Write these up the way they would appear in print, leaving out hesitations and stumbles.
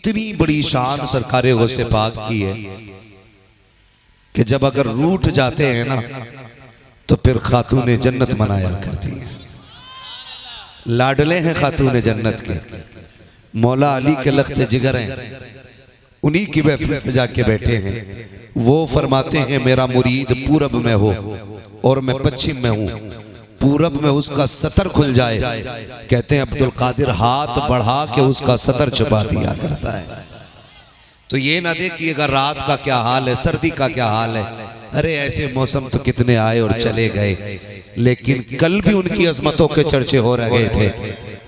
इतनी बड़ी शान सरकारे गौसे पाक की है कि जब अगर रूठ जाते हैं ना तो फिर खातून जन्नत मनाया करती हैं। लाडले हैं खातून जन्नत के, मौला अली के लख्त जिगर हैं, उन्हीं की महफिल सजा के बैठे हैं। वो फरमाते हैं मेरा मुरीद पूरब में हो और मैं पश्चिम में हूँ, पूरब में उसका सतर खुल जाए, कहते हैं अब्दुल कादिर हाथ बढ़ा के उसका सतर छुपा दिया करता है। तो ये ना देखिएगा रात का क्या हाल है, सर्दी का क्या हाल है। अरे ऐसे मौसम तो कितने आए और चले गए, लेकिन कल भी उनकी अजमतों के चर्चे हो रहे थे,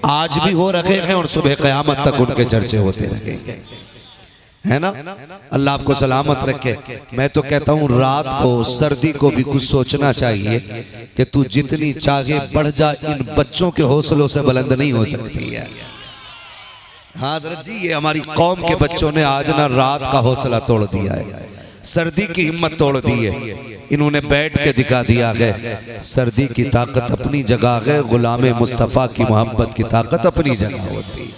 आज भी हो रहे हैं और सुबह क़यामत तक उनके चर्चे होते रहेंगे, है ना। अल्लाह आपको सलामत रखे। मैं तो कहता हूँ रात को सर्दी को भी कुछ सोचना चाहिए कि तू जितनी चाहे बढ़ जा, इन बच्चों के हौसलों से बुलंद नहीं हो सकती है। हाँ हज़रत जी, ये हमारी कौम के बच्चों ने आज ना रात का हौसला तोड़ दिया है, सर्दी की हिम्मत तोड़ दी है। इन्होंने बैठ के दिखा दिया है सर्दी की ताकत अपनी जगह है, गुलामे मुस्तफ़ा की मोहब्बत की ताकत अपनी जगह होती है,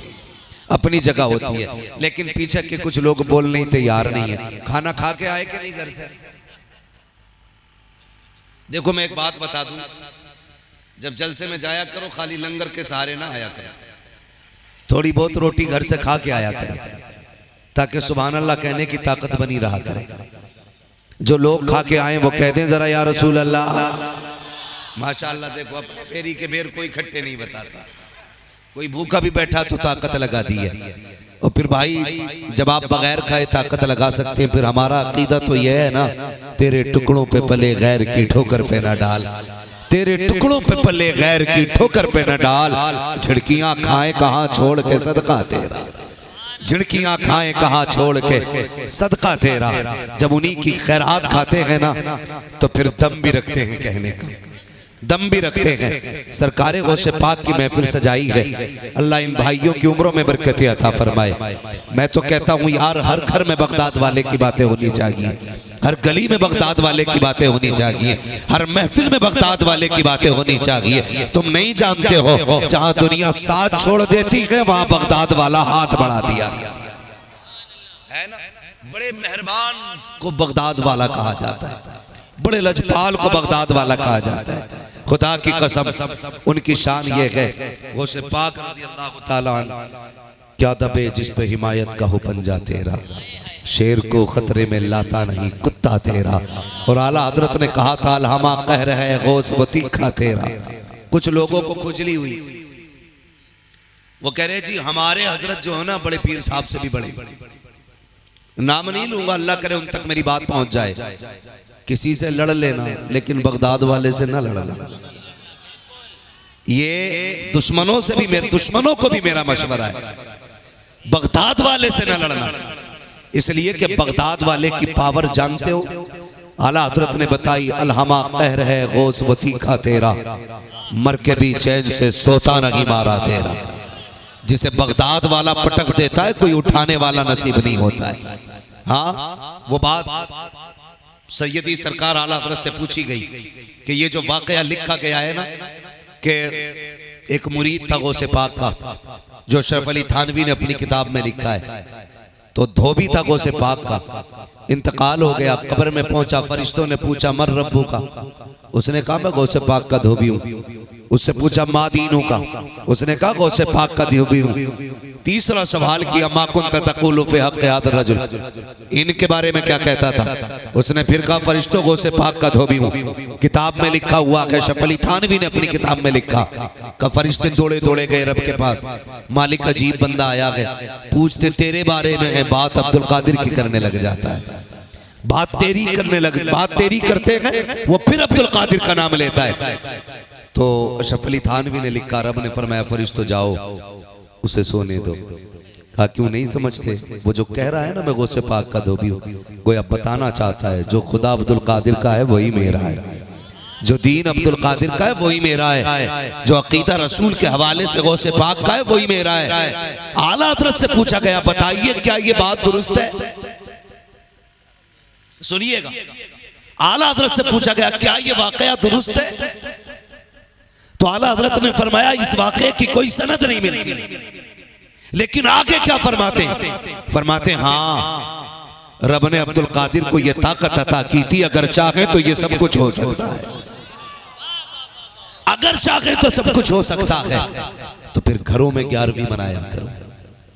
अपनी जगह होती है। लेकिन पीछे के कुछ लोग बोलने ही तैयार नहीं है। खाना खा के आए कि नहीं घर से? देखो मैं एक बात बता दूं, जब जलसे में जाया करो खाली लंगर के सहारे ना आया करो, थोड़ी बहुत रोटी घर से खा के आया करो, ताकि सुभान अल्लाह कहने की ताकत बनी रहा करे। जो लोग खा के आए वो कह दें जरा या रसूल अल्लाह माशाअल्लाह। देखो अपने फेरी के बेर कोई खट्टे नहीं बताता, कोई भूखा भी बैठा तो ताकत लगा दी है। और फिर भाई जब आप बगैर खाए ताकत लगा सकते हैं, फिर हमारा अकीदा तो यह है ना, तेरे टुकड़ों पे पले गैर की ठोकर पे ना डाल, तेरे टुकड़ों पे पले गैर की ठोकर पे न डाल। झिड़कियां खाए कहाँ छोड़ के सदका तेरा, झिड़कियां खाए कहाँ छोड़ के सदका तेरा। जब उन्हीं की खैरात खाते हैं ना तो फिर दम भी रखते हैं, कहने का दम भी रखते हैं। सरकारे गौसे पाक की महफिल सजाई है, अल्लाह इन भाइयों की उम्रों में बरकतें अता फरमाए। मैं तो कहता हूँ यार हर घर में बगदाद वाले की बातें होनी चाहिए, हर गली में बगदाद वाले की बातें होनी चाहिए, हर महफिल में बगदाद वाले की बातें होनी चाहिए। तुम नहीं जानते हो जहां दुनिया साथ छोड़ देती है वहां बगदाद वाला हाथ बढ़ा दिया है ना। बड़े मेहरबान को बगदाद वाला कहा जाता है, बड़े लजपाल को बगदाद वाला कहा जाता है। खुदा की कसम उनकी शान ये है, गौसे पाक रज़ी अल्लाह तआला अन्हु क्या दबे जिस पे हिमायत का हो पंजा तेरा, शेर को खतरे में लाता नहीं कुत्ता तेरा। और आला हजरत ने कहा था अलहमा कहर है गौस व तीखा तेरा। कुछ लोगों को खुजली हुई, वो कह रहे जी हमारे हजरत जो है ना बड़े पीर साहब से भी बड़े, नाम नहीं लूंगा, अल्लाह करे उन तक मेरी बात पहुंच जाए। किसी से लड़ लेना लेकिन बगदाद वाले से ना लड़ना। ये दुश्मनों से भी, मेरे दुश्मनों को भी मेरा मशवरा है, बगदाद वाले से ना लड़ना, इसलिए कि बगदाद वाले की पावर जानते हो। आला हजरत ने बताई अलहमा कहर है गौस व तीखा तेरा, मर के भी चैन से सोता नहीं मारा तेरा। जिसे बगदाद वाला पटक देता है कोई उठाने वाला नसीब नहीं होता है। हाँ वो बात सैयदी सरकार आला हजरत से पूछी गई कि ये जो वाकया लिखा गया है ना कि एक मुरीद था गौसे पाक का, जो शरफ अली थानवी ने अपनी किताब में लिखा है, तो धोबी था गौसे पाक का, इंतकाल हो गया, कब्र में पहुंचा, फरिश्तों ने पूछा मर रब्बू का, उसने कहा मैं गौसे पाक का धोबी हूँ। उससे पूछा मा दीनू का, उसने कहा गौसे पाक का धोबी हूँ। तीसरा सवाल किया मा कुंत तक़ूलु फ़ी हक़्क़ि हाज़ा रजुल, इनके बारे में क्या कहता था? उसने फिर कहा फरिश्तों गौसे पाक का धोबी हूँ। किताब में लिखा हुआ है, शरफ अली थानवी ने अपनी किताब में लिखा कि फरिश्ते दौड़े दौड़े गए रब के पास, मालिक अजीब बंदा आया है, पूछते तेरे बारे में है, बात अब्दुल कादिर की करने लग जाता है, बात तेरी करने लग, बात तेरी करते हैं वो फिर अब्दुल कादिर का नाम लेता है। तो शरफ अली थानवी ने लिखा, रब ने फरमाया फरिश्तों जाओ उसे सोने दो। कहा क्यों नहीं समझते, वो जो कह रहा है ना मैं गौसे पाक का धोबी हूँ, गोया बताना चाहता है जो खुदा अब्दुल कादिर का है वही मेरा है, जो दीन अब्दुल कादिर का है वही मेरा है, जो अकीदा रसूल के हवाले से गौसे पाक का है वही मेरा है। आला हजरत से पूछा गया बताइए क्या ये बात दुरुस्त है? सुनिएगा, आला हजरत से पूछा गया क्या ये वाकया दुरुस्त है? तो आला हजरत ने फरमाया इस वाकये की कोई सनद नहीं मिलती, लेकिन आगे क्या फरमाते? फरमाते हाँ, रब ने अब्दुल कादिर को यह ताकत अता की थी, अगर चाहे तो ये सब कुछ हो सकता है, अगर चाहे तो सब कुछ हो सकता है। तो फिर घरों में 11वीं मनाया करो,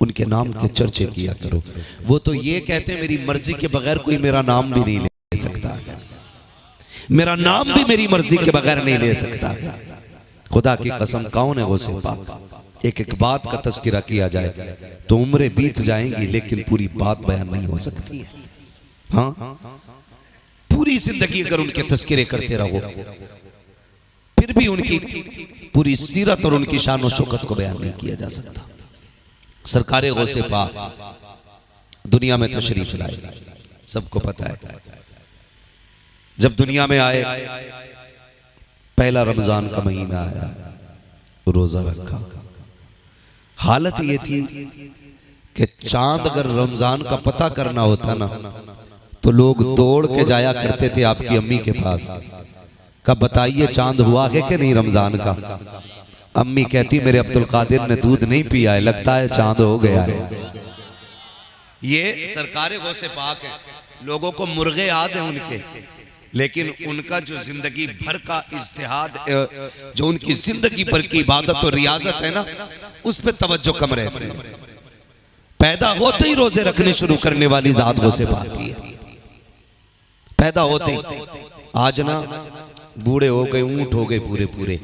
उनके नाम के चर्चे किया करो। वो तो ये कहते हैं मेरी मर्जी के बगैर कोई मेरा नाम भी नहीं ले सकता, मेरा नाम भी मेरी मर्जी के बगैर नहीं ले सकता। खुदा की कसम, कौन है गौसे पाक? एक एक बात का तस्करा किया जाए तो उम्रें बीत जाएंगी, लेकिन पूरी बात बयान नहीं हो सकती है। हाँ, पूरी जिंदगी अगर उनके तस्करे करते रहो फिर भी उनकी पूरी सीरत और उनकी शान और शौकत को बयान नहीं किया जा सकता। सरकारे गौसे पाक दुनिया में तशरीफ लाए, सबको पता है। जब दुनिया में आए, पहला रमजान का महीना आया, रोजा रखा। हालत ये थी कि चांद अगर रमजान का पता करना होता ना तो लोग दौड़ के जाया करते थे आपकी अम्मी के पास, कब बताइए चांद हुआ है कि नहीं रमजान का। अम्मी कहती मेरे अब्दुल कादिर ने दूध नहीं पिया है, लगता है चांद हो गया है। ये सरकारे गौसे पाक है, लोगों को मुर्गे याद है उनके, लेकिन उनका जो जिंदगी भर का इज्तिहाद, जो उनकी जिंदगी भर की इबादत और रियाजत है ना, उस पे तवज्जो कम रहती है। पैदा होते ही रोजे रखने शुरू करने वाली जात गौसे पाक की है। पैदा होते ही, आज ना बूढ़े हो गए, ऊंट हो गए पूरे पूरे,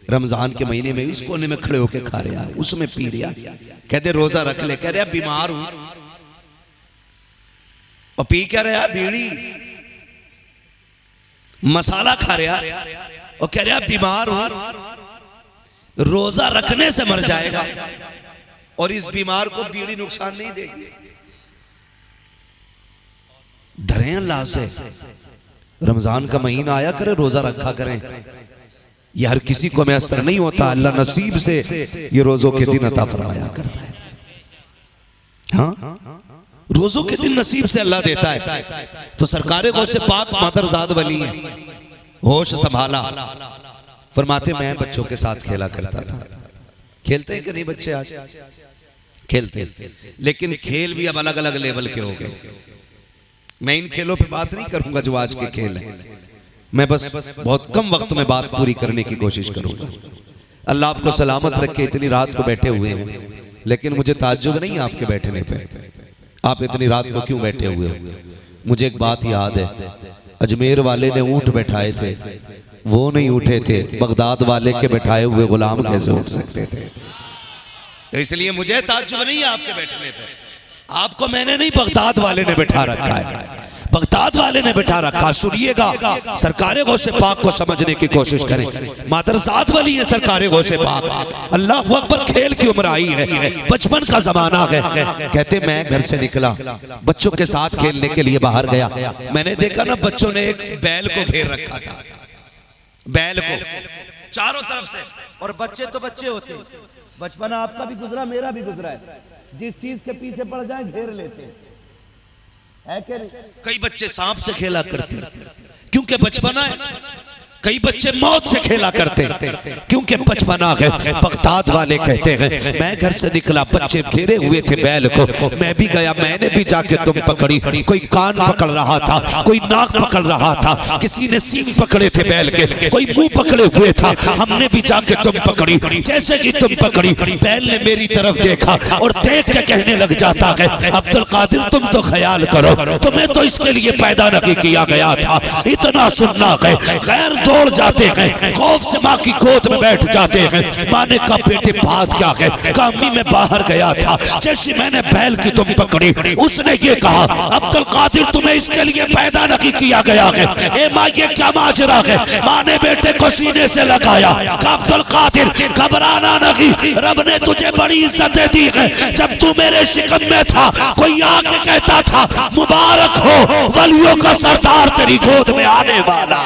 रमजान के महीने में उस कोने में खड़े होके खा रहे, उसमें पी रहा, कहते रोजा रख ले, कह रहे बीमार हूं, और पी क्या रहा बीड़ी, मसाला खा रहा और कह रहा बीमार हूं। रोजा रखने से मर जाएगा और इस बीमार को बीड़ी नुकसान नहीं देगी। डरे अल्लाह से, रमजान का महीना आया करे, रोजा रखा करें। यह हर किसी को मैसर नहीं होता, अल्लाह नसीब से ये रोजों के दिन अता फरमाया करता है। हाँ, रोजों के दिन नसीब से अल्लाह देता है। तो सरकारे गौसे पाक मादरजाद वली है, होश संभाला। फरमाते मैं बच्चों के साथ खेला करता था। खेलते हैं कि नहीं बच्चे? आज खेलते, लेकिन खेल भी अब अलग अलग लेवल के हो गए। मैं इन खेलों पे बात नहीं करूंगा जो आज के खेल हैं, मैं बस बहुत कम वक्त में बात पूरी करने की कोशिश करूंगा। अल्लाह आपको सलामत रखे, इतनी रात को बैठे हुए हैं, लेकिन मुझे ताज्जुब नहीं आपके बैठने पे, आप इतनी रात को क्यों बैठे हुए हो। मुझे एक बात याद है, अजमेर वाले ने ऊंट बैठाए थे, वो नहीं उठे थे, बगदाद वाले के बैठाए हुए गुलाम कैसे उठ सकते थे। तो इसलिए मुझे ताज्जुब नहीं है आपके बैठने पे। आपको मैंने नहीं, बगदाद वाले ने बैठा रखा है, बगदाद वाले ने बैठा रखा। सुनिएगा, सरकारे गौसे पाक को समझने की कोशिश करें। मादरजात वाली है सरकारे गौसे पाक। अल्लाह अकबर, खेल की उम्र आई है, बचपन का जमाना है। कहते मैं घर से निकला, बच्चों के साथ खेलने के लिए बाहर गया, मैंने देखा ना बच्चों ने एक बैल को घेर रखा था, बैल को चारों तरफ से। और बच्चे तो बच्चे होते, बचपना आपका भी गुजरा, मेरा भी गुजरा है, जिस चीज के पीछे पड़ जाए घेर लेते हैं। कई बच्चे सांप से खेला करते क्योंकि बचपना है, कई बच्चे मौत से खेला करते क्योंकि बचपना है। बगदाद वाले कहते हैं मैं घर से निकला, बच्चे घेरे हुए थे बैल को, मैं भी गया, मैंने भी जाके तुम पकड़ी। कोई कान पकड़ रहा था, कोई नाक पकड़ रहा था, किसी ने सींग पकड़े थे बैल के, कोई मुंह पकड़े हुए था, हमने भी जाके तुम पकड़ी। जैसे कि तुम पकड़ी, बैल ने मेरी तरफ देखा और देख के कहने लग जाता है अब्दुल कादिर तुम तो ख्याल करो, तुम्हें तो इसके लिए पैदा नहीं किया गया था। इतना सुनना है, गैर दौड़ जाते हैं, खौफ से माँ की गोद में बैठ जाते हैं। माँ ने कहा बेटे बात क्या है? कहा अम्मी मैं बाहर गया था, जैसे मैंने बैल की तुम पकड़ी, उसने ये कहा अब्दुल कादिर तुम्हें इसके लिए पैदा नहीं किया गया है। ए माँ ये क्या माजरा है? माँ ने बेटे को सीने से लगाया, कहा अब्दुल कादिर घबराना नहीं, रब ने तुझे बड़ी इज्जतें दी है। जब तू मेरे शिकम में था, कोई आके कहता था मुबारक हो वलियों का सरदार तेरी गोद में आने वाला।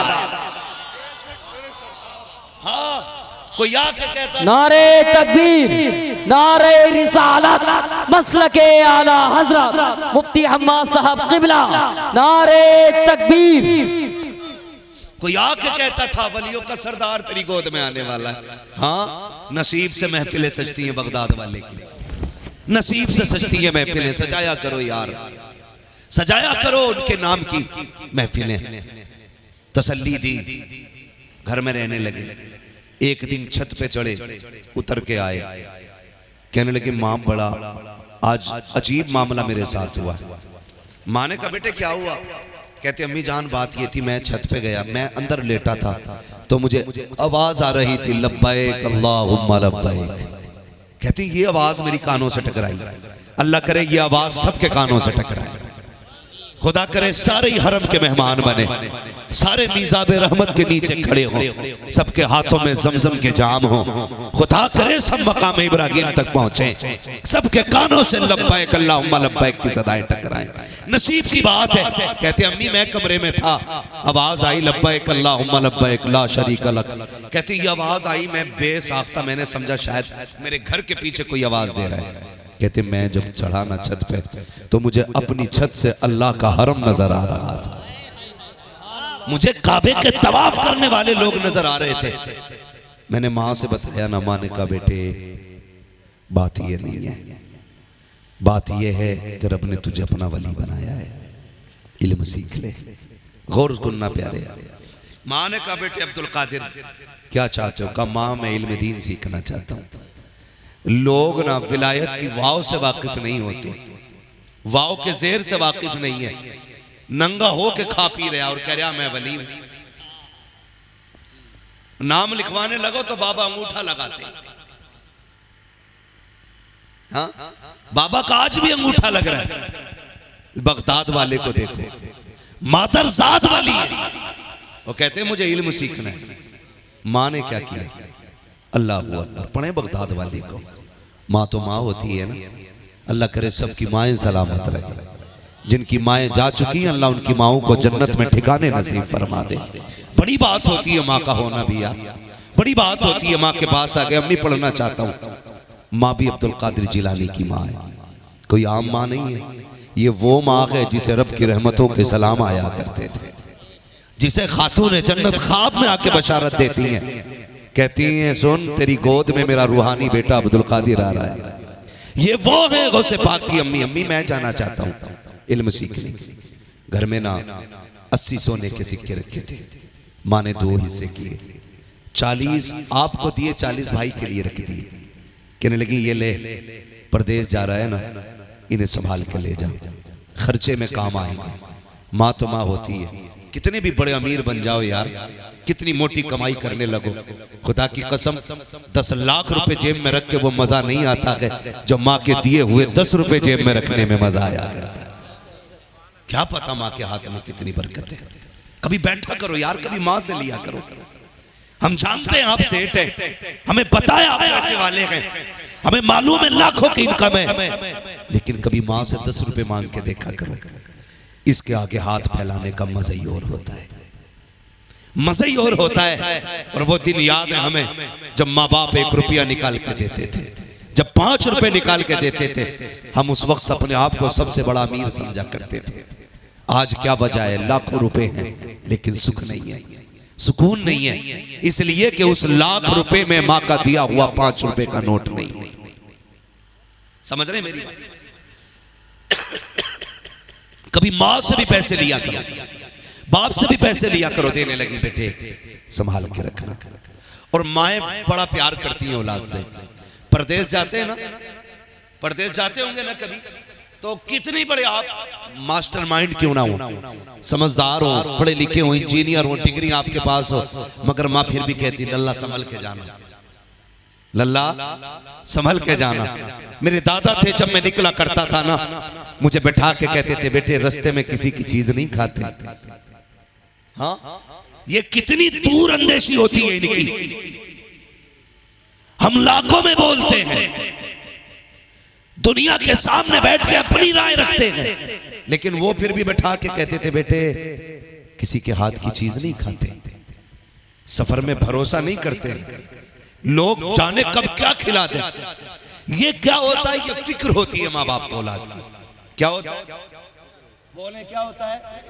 कोई आके कहता नारे तकबीर, नारे रिसालत, मसलके आला हजरत मुफ्ती हम्माद साहब किबला, नारे तकबीर। कोई आके कहता था वलियों का सरदार तेरी गोद में आने वाला है। हाँ, नसीब से महफिलें सजती हैं बगदाद वाले की, नसीब से सजती है महफिलें, सजाया करो यार, सजाया करो उनके नाम की महफिलें। तसल्ली दी, घर में रहने लगे। एक दिन छत पे चढ़े, उतर के आए, कहने लगे माँ बड़ा आज अजीब मामला मेरे साथ हुआ। माँ ने कहा बेटे क्या हुआ? कहते अम्मी जान बात ये थी, मैं छत पे गया, मैं अंदर लेटा था तो मुझे आवाज आ रही थी लब्बैक अल्लाहुम्मा लब्बैक। कहती ये आवाज मेरी कानों से टकराई। अल्लाह करे ये आवाज सबके कानों से टकराए, खुदा करे सारे ही हरम के मेहमान बने, सारे मीज़ाब रहमत के नीचे खड़े हों, सबके हाथों में जमजम के जाम हो, खुदा करे सब मकाम इब्राहिम तक पहुंचे, सबके कानों से लब्बैक अल्लाहुम्मा लब्बैक की सदाएं टकराएं। नसीब की बात है। कहते अम्मी मैं कमरे में था, आवाज आई लब्बैक अल्लाहुम्मा लब्बैक ला शरीक लक। कहती ये आवाज आई, मैं बेसाख्ता मैंने समझा शायद मेरे घर के पीछे कोई आवाज दे रहा है। कहते मैं जब चढ़ा ना छत पे तो मुझे अपनी छत से अल्लाह का हरम नजर आ रहा था, मुझे काबे के तवाफ करने वाले लोग नजर आ रहे थे। मैंने माँ से बताया ना, माँ ने कहा बेटे बात ये नहीं है, बात ये है कि रब ने तुझे अपना वली बनाया है, इल्म सीख ले, गौर सुनना प्यारे। माँ ने कहा बेटे अब्दुल कादिर क्या चाहते हो? कहा माँ मैं इल्म दीन सीखना चाहता हूँ। लोग ना विलायत की वाव से वाकिफ नहीं होते, वाव के जेर से वाकिफ नहीं है, नंगा हो के खा पी रहा और कह रहा मैं वली हूं। नाम लिखवाने लगो तो बाबा अंगूठा लगाते। हाँ बाबा का आज भी अंगूठा लग रहा है। बगदाद वाले को देखो, मादरजाद वाली है, वो कहते हैं मुझे इल्म सीखना है। माँ ने क्या किया? अल्लाह अकबर पढ़े बगदाद वाले को। माँ तो माँ होती है ना, अल्लाह करे सबकी माएँ सलामत रहे, जिनकी माएँ जा चुकी हैं अल्लाह उनकी माओं को जन्नत में ठिकाने नसीब फरमा दे। बड़ी बात होती है माँ का होना भी यार, बड़ी बात होती है। माँ के पास आ गए अम्मी पढ़ना चाहता हूँ। माँ भी अब्दुल कादिर जिलानी की माँ है, कोई आम माँ नहीं है। ये वो माँ है जिसे रब की रहमतों के सलाम आया करते थे, जिसे खातून जन्नत ख्वाब में आके बशारत देती हैं, कहती हैं सुन तेरी गोद में मेरा रूहानी बेटा अब्दुल कादिर आ रहा है। ये वो है गौसे पाक की अम्मी। अम्मी मैं जाना चाहता हूँ इल्म सीखने। घर में ना 80 सोने के सिक्के रखे थे, माँ ने 2 हिस्से किए, 40 आपको दिए, 40 भाई के लिए रख दिए। कहने लगी ये ले, परदेश जा रहा है ना, इन्हें संभाल के ले जा, खर्चे में काम आएंगे। माँ तो माँ होती है, कितने भी बड़े अमीर बन जाओ यार, कितनी मोटी कमाई करने लगो, खुदा की कसम 10 लाख रुपए जेब में रख के वो मजा नहीं आता है जो माँ के दिए हुए 10 रुपए जेब में रखने में मजा आया करता है। क्या पता माँ के हाथ में कितनी बरकत है। कभी बैठा करो यार, कभी माँ से लिया करो। हम जानते हैं आप सेठ हैं, हमें पता है आप पैसे वाले हैं, हमें मालूम है लाखों की इनकम है, लेकिन कभी माँ से 10 रुपए मांग के देखा करो। इसके आगे हाथ फैलाने का मजा ही और होता है, मजा ही और होता है। और वो दिन याद है हमें जब माँ बाप 1 रुपया निकाल के देते थे, जब 5 रुपए निकाल के देते थे, हम उस वक्त अपने आप को सबसे बड़ा अमीर समझा करते थे। आज क्या वजह है? लाखों रुपए हैं लेकिन सुख नहीं है, सुकून नहीं है, इसलिए कि उस लाख रुपए में माँ का दिया हुआ 5 रुपए का नोट नहीं है। समझ रहे मेरी बात? कभी माँ से भी पैसे लिया करो, बाप से भी पैसे लिया करो, देने लगी बेटे संभाल के रखना। और माएँ बड़ा प्यार करती हैं औलाद से। परदेश जाते हैं ना, परदेश जाते होंगे ना कभी, तो कितनी बड़े आप मास्टरमाइंड क्यों ना हो, समझदार हो, पढ़े लिखे हो, इंजीनियर हो, डिग्री आपके पास हो, मगर माँ फिर भी कहती लल्ला संभल के जाना, लल्ला संभल के जाना। मेरे दादा थे, जब मैं निकला करता था ना, मुझे बैठा के कहते थे बेटे रास्ते में किसी की चीज नहीं खाते। हाँ ये कितनी दूर अंदेशी होती है इनकी। हम लाखों में बोलते हैं, दुनिया के सामने बैठ के अपनी राय रखते हैं, लेकिन वो फिर भी बैठा के कहते थे बेटे किसी के हाथ की चीज नहीं खाते, सफर में भरोसा नहीं करते, लोग जाने कब क्या खिला दे। ये क्या होता है? ये फिक्र होती है माँ बाप को औलाद की। क्या होता है? बोले क्या होता है?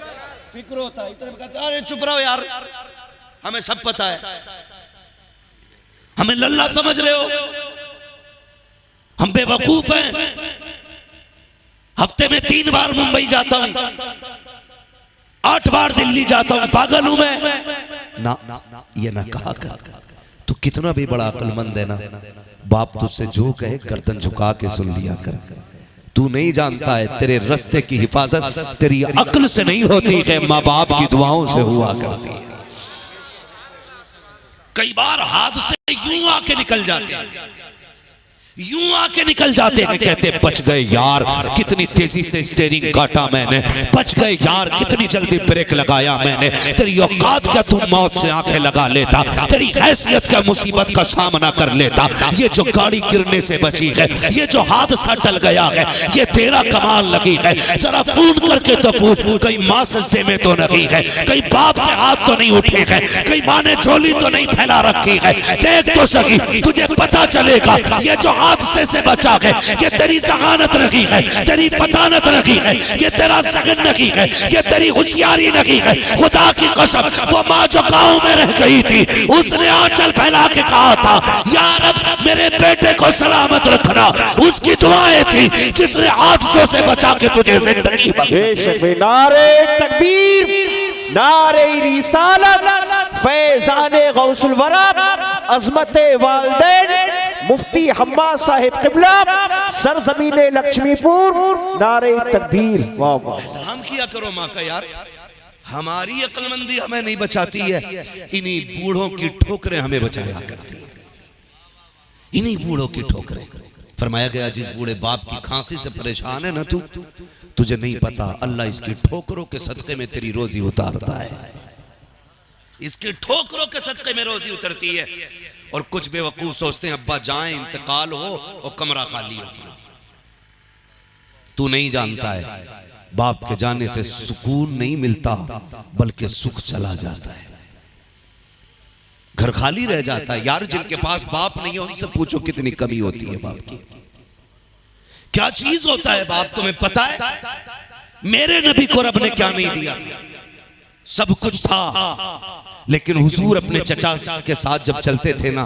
फिक्र होता है। इतने कहते अरे चुप रहो यार, हमें सब पता है, हमें लल्ला समझ रहे हो। हम बेवकूफ हैं। हफ्ते में 3 बार मुंबई जाता हूं, 8 बार दिल्ली जाता हूं, पागल हूं मैं? ना, ये ना कहा कर। तू कितना भी बड़ा अक्लमंद है ना, बाप तुझसे जो कहे गर्दन झुका के सुन लिया कर। तू नहीं जानता है तेरे रास्ते की हिफाजत तेरी अक्ल से नहीं होती है, माँ बाप की दुआओं से हुआ करती है। कई बार हाथ से यूं आके निकल जाते हैं, यूं आके निकल जाते हैं, कहते बच गए यार, कितनी तेजी से स्टीयरिंग काटा मैंने, बच गए यार, कितनी जल्दी ब्रेक लगाया मैंने। तेरी औकात क्या तुम मौत से आंखें लगा लेता, तेरी हैसियत क्या मुसीबत का सामना कर लेता। ये जो गाड़ी गिरने से बची है, ये जो हादसा टल गया है, ये तेरा कमाल लगी है। जरा फोन करके तो पूछ, कहीं माँ सजदे में तो नहीं है, कहीं बाप के हाथ तो नहीं उठे हैं, कहीं माँ ने झोली तो नहीं फैला रखी है। देख तो सही, तुझे पता चलेगा ये जो हादसे से बचा है, ये तेरी जहानत नहीं है, तेरी फतानत नहीं है, ये तेरा सगन नहीं है, ये तेरी होशियारी नहीं है। खुदा की कसम, वो माँ जो गांव में रह गई थी, उसने आंचल फैला के कहा था, या रब मेरे बेटे को सलामत रखना। उसकी दुआएं थी जिसने हादसों से बचा के तुझे जिंदगी बख्शी। नारे तकबीर, नारे रिसालत, फैजाने गौसुल वरा, अजमत वालिदैन मुफ्ती हम्मा साहिब किबला, सरजमीने लक्ष्मीपुर, नारे तकबीर। वाह वाह, एहतराम किया करो माँ का यार। हमारी अक्लमंदी हमें नहीं बचाती है, इन्हीं बूढ़ों की ठोकरें हमें बचाया करती है, इन्हीं बूढ़ों की ठोकरें। फरमाया गया जिस बूढ़े बाप की खांसी से परेशान है ना तू, तुझे नहीं पता अल्लाह इसकी ठोकरों के सदके में तेरी रोजी उतारता है, इसके ठोकरों के सदके में रोजी उतरती है। और कुछ बेवकूफ सोचते हैं अब्बा जाएं, इंतकाल हो और कमरा खाली हो। तू नहीं जानता है बाप के जाने से सुकून नहीं मिलता, बल्कि सुख चला जाता है, घर खाली रह जाता है। यार जिनके पास बाप नहीं है उनसे पूछो कितनी कमी होती है बाप की। क्या चीज होता है बाप, तुम्हें पता है? मेरे नबी को रब ने क्या नहीं दिया? सब कुछ था, लेकिन हुजूर अपने चचा के साथ जब चलते थे ना,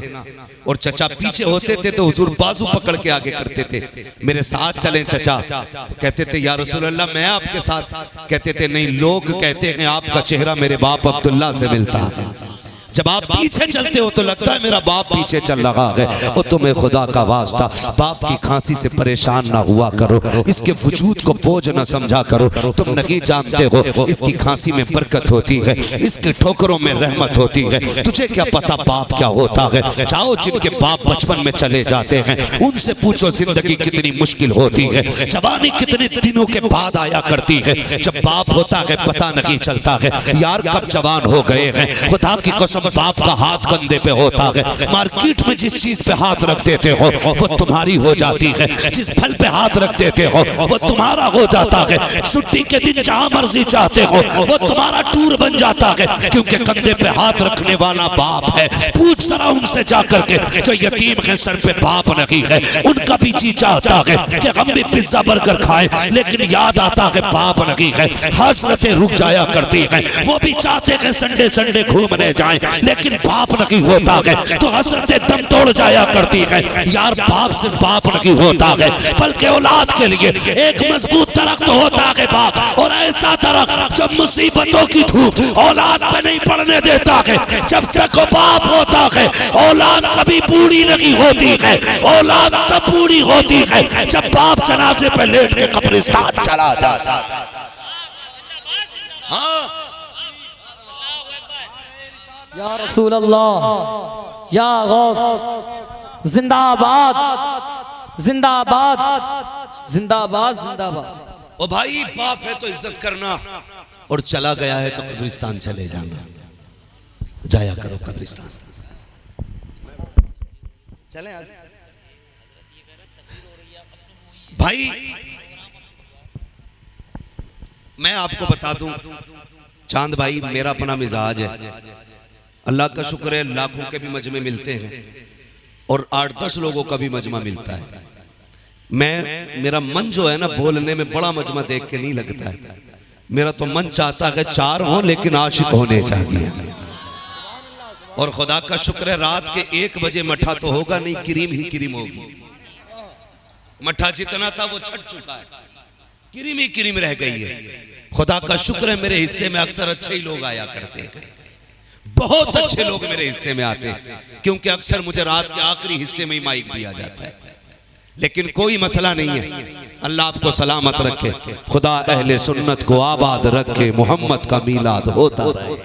और चचा पीछे होते थे तो हुजूर बाजू पकड़ के आगे करते थे, मेरे साथ चलें चचा। कहते थे या रसूल अल्लाह मैं आपके साथ। कहते थे नहीं, लोग कहते हैं आपका चेहरा मेरे बाप अब्दुल्ला से मिलता है। जब आप पीछे चलते हो तो लगता है मेरा बाप पीछे चल रहा है। और तुम्हें खुदा का वास्ता बाप की खांसी से परेशान ना हुआ करो, इसके वजूद को बोझ ना समझा करो। तुम नहीं जानते हो इसकी खांसी में बरकत होती है, इसके ठोकरों में रहमत होती है। तुझे क्या पता बाप क्या होता है? जाओ जिनके बाप बचपन में चले जाते हैं उनसे पूछो जिंदगी कितनी मुश्किल होती है, जवानी कितने दिनों के बाद आया करती है। जब बाप होता है पता नहीं चलता है यार कब जवान हो गए हैं। खुदा की कसम बाप का हाथ कंधे पे होता है, मार्केट में जिस चीज पे हाथ रख देते हो वो तुम्हारी हो जाती है, जिस फल पे हाथ रख देते हो वो तुम्हारा हो जाता है। छुट्टी के दिन जहां मर्जी चाहते हो वो तुम्हारा टूर बन जाता है, क्योंकि कंधे पे हाथ रखने वाला बाप है। पूछ जरा उनसे जाकर के जो यतीम है, सर पे बाप नहीं है, उनका भी जी चाहता है कि हम भी पिज्जा बर्गर खाएं, लेकिन याद आता है बाप नहीं है। हसरतें रुक जाया करती हैं, वो भी चाहते हैं संडे संडे घूमने जाएं, लेकिन बाप नहीं होता है तो हसरतें दम तोड़ जाया करती है। यार बाप से बाप नहीं होता है, बल्कि औलाद के लिए एक मजबूत दरख्त होता है बाप, और ऐसा दरख्त जो मुसीबतों की धूप औलाद पे नहीं पड़ने देता है। जब तक वो बाप होता है औलाद कभी बूढ़ी नहीं होती है, औलाद तब बूढ़ी होती है जब बाप जनाजे पे लेट के कब्रिस्तान चला जाता है। हाँ या रसूल अल्लाह, या गौस, जिंदाबाद जिंदाबाद जिंदाबाद जिंदाबाद। ओ भाई बाप है तो इज्जत करना, और चला गया है तो कब्रिस्तान चले जाना। जाया करो कब्रिस्तान। चले भाई, मैं आपको बता दूं चांद भाई, मेरा अपना मिजाज है। अल्लाह का शुक्र है लाखों के भी मजमे मिलते हैं और 8-10 लोगों का भी मजमा मिलता है। मेरा मन जो है ना बोलने में बड़ा मजमा देख के नहीं लगता है। मेरा तो मन चाहता है 4 हों लेकिन आशिक होने चाहिए। और खुदा का शुक्र है रात के 1 बजे मठा तो होगा नहीं, क्रीम ही क्रीम होगी। मट्ठा जितना था वो छट चुका है, किरिम ही किरिम रह गई है। खुदा का शुक्र है मेरे हिस्से में अक्सर अच्छे ही लोग आया करते हैं, बहुत अच्छे लोग मेरे हिस्से में आते हैं, क्योंकि अक्सर मुझे रात के आखिरी हिस्से में ही माइक दिया जाता है। लेकिन कोई मसला नहीं है, अल्लाह आपको सलामत रखे, खुदा अहले सुन्नत को आबाद रखे, मोहम्मद का मीलाद होता रहे,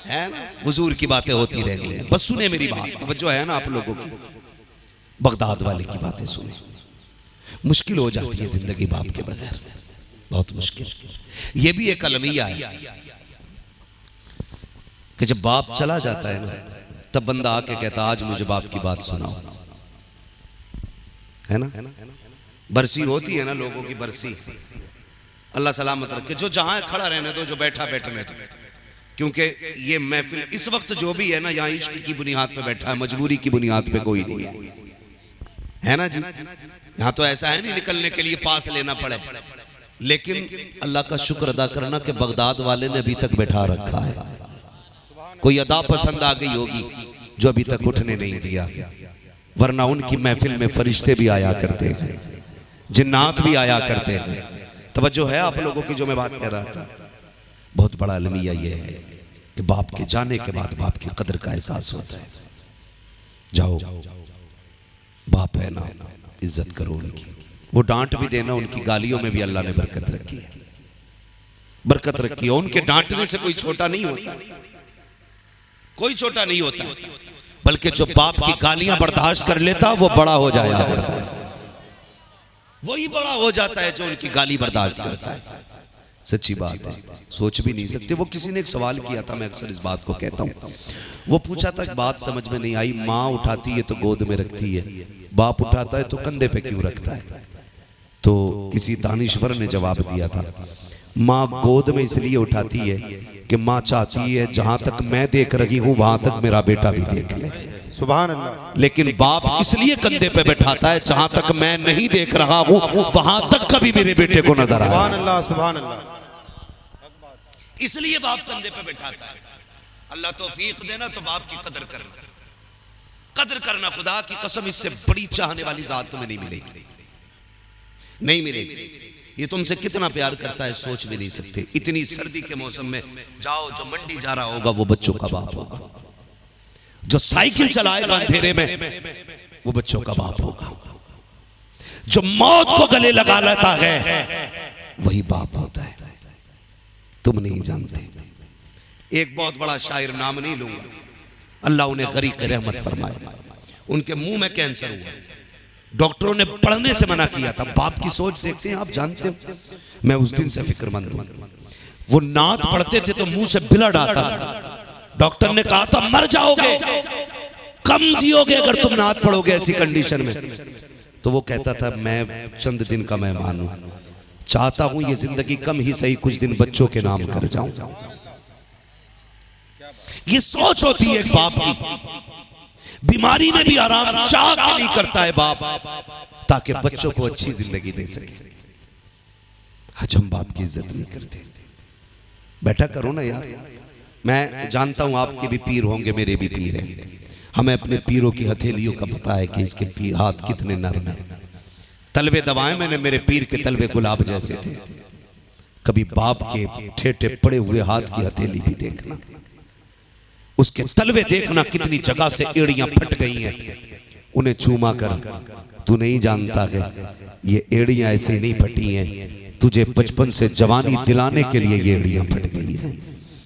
है ना। हुजूर की बातें होती रहनी है, बस सुने मेरी बात, तवज्जो है ना आप लोगों की। बगदाद वाले की बातें सुने, मुश्किल हो जाती है जिंदगी बाप के बगैर, बहुत मुश्किल। ये भी एक अलमिया है कि जब बाप चला जाता है ना, तब बंदा आके कहता आज मुझे बाप की बात सुनाओ, है ना। बरसी होती है ना लोगों की, बरसी, अल्लाह सलामत रखे। जो जहां खड़ा रहने दो, जो बैठा बैठने दो, क्योंकि ये महफिल इस वक्त जो भी है ना, यहाँ इश्क की बुनियाद पे बैठा है, मजबूरी की बुनियाद पे कोई नहीं है ना जी। यहाँ तो ऐसा है नहीं निकलने के लिए पास लेना पड़े, लेकिन अल्लाह का शुक्र अदा करना कि बगदाद वाले ने अभी तक बैठा रखा है। कोई अदा पसंद आ गई होगी जो अभी तक उठने नहीं दिया, वरना उनकी महफिल में फरिश्ते भी आया करते हैं, जिन्नात भी आया करते हैं। तवज्जो है आप लोगों की जो मैं बात कह रहा था। बहुत बड़ा अलमिया ये है कि बाप के जाने के बाद बाप की कदर का एहसास होता है। जाओ, बाप है ना, इज्जत करो उनकी। वो डांट भी देना, उनकी गालियों में भी अल्लाह ने बरकत रखी है, बरकत रखी है। उनके डांटने से कोई छोटा नहीं होता, कोई छोटा नहीं होता, बल्कि जो बाप की गालियां बर्दाश्त कर लेता वो बड़ा हो जाया करता है, वही बड़ा हो जाता है जो उनकी गाली बर्दाश्त करता है। सच्ची बात है, सोच भी नहीं सकते। वो किसी ने एक सवाल किया था, मैं अक्सर इस बात को कहता हूँ। वो पूछा था, बात समझ में नहीं आई, माँ उठाती है तो गोद में रखती है, बाप उठाता है तो कंधे पे क्यों रखता है? तो किसी दानिश्वर ने जवाब दिया था, माँ गोद में इसलिए उठाती है कि माँ चाहती है जहां तक मैं देख रही हूं वहां तक मेरा बेटा भी देख ले। सुभान अल्लाह। लेकिन बाप इसलिए कंधे पे बैठाता है जहां तक मैं नहीं देख रहा हूं वहां तक कभी मेरे बेटे को नजर आए। सुभान अल्लाह, सुभान अल्लाह। इसलिए बाप कंधे पे बैठाता है। अल्लाह तौफीक देना तो बाप की कदर करना, कदर करना। खुदा की कसम, इससे बड़ी चाहने वाली जात तुम्हें नहीं मिलेगी, नहीं मिलेगी। ये तुमसे कितना प्यार करता है सोच भी नहीं सकते। इतनी सर्दी के मौसम में जाओ, जो मंडी जा रहा होगा वो बच्चों का बाप होगा, जो साइकिल चलाएगा अंधेरे में वो बच्चों का बाप होगा, जो मौत को गले लगा लेता है वही बाप होता है। तुम नहीं जानते। एक बहुत बड़ा शायर, नाम नहीं लूंगा, अल्लाह उन्हें गरीक़ रहमत फरमाए, उनके मुंह में कैंसर हुआ, डॉक्टरों ने पढ़ने से मना किया था। बाप की सोच देखते हैं आप, जानते हो मैं उस दिन से फिक्रमंद हूं। वो नात पढ़ते थे तो मुंह से ब्लड आता था, डॉक्टर ने कहा था मर जाओगे, कम जियोगे अगर तुम नात पढ़ोगे ऐसी कंडीशन में। तो वो कहता था मैं चंद दिन का मेहमान हूं, चाहता हूं ये जिंदगी कम ही सही कुछ दिन बच्चों के नाम कर जाऊं। ये सोच होती है एक बाप की। बीमारी में भी आराम चाह के नहीं करता है बाप, ताकि बच्चों को अच्छी जिंदगी दे सके। आज हम बाप की इज्जत नहीं करते। बैठा करो ना यार। मैं जानता हूं आपके भी पीर होंगे, मेरे भी पीर हैं। हमें अपने पीरों की हथेलियों का पता है कि इसके हाथ कितने नरम हैं। तलवे दबाए मैंने, मेरे पीर के तलवे गुलाब जैसे थे। कभी बाप के ठेठे पड़े हुए हाथ की हथेली भी देखना, उसके तलवे देखना कितनी जगह से एड़ियां फट गई हैं, उन्हें चूमा कर। तू नहीं जानता है ये एड़ियां ऐसे नहीं फटी हैं, तुझे बचपन से जवानी दिलाने के लिए ये एड़ियां फट गई हैं।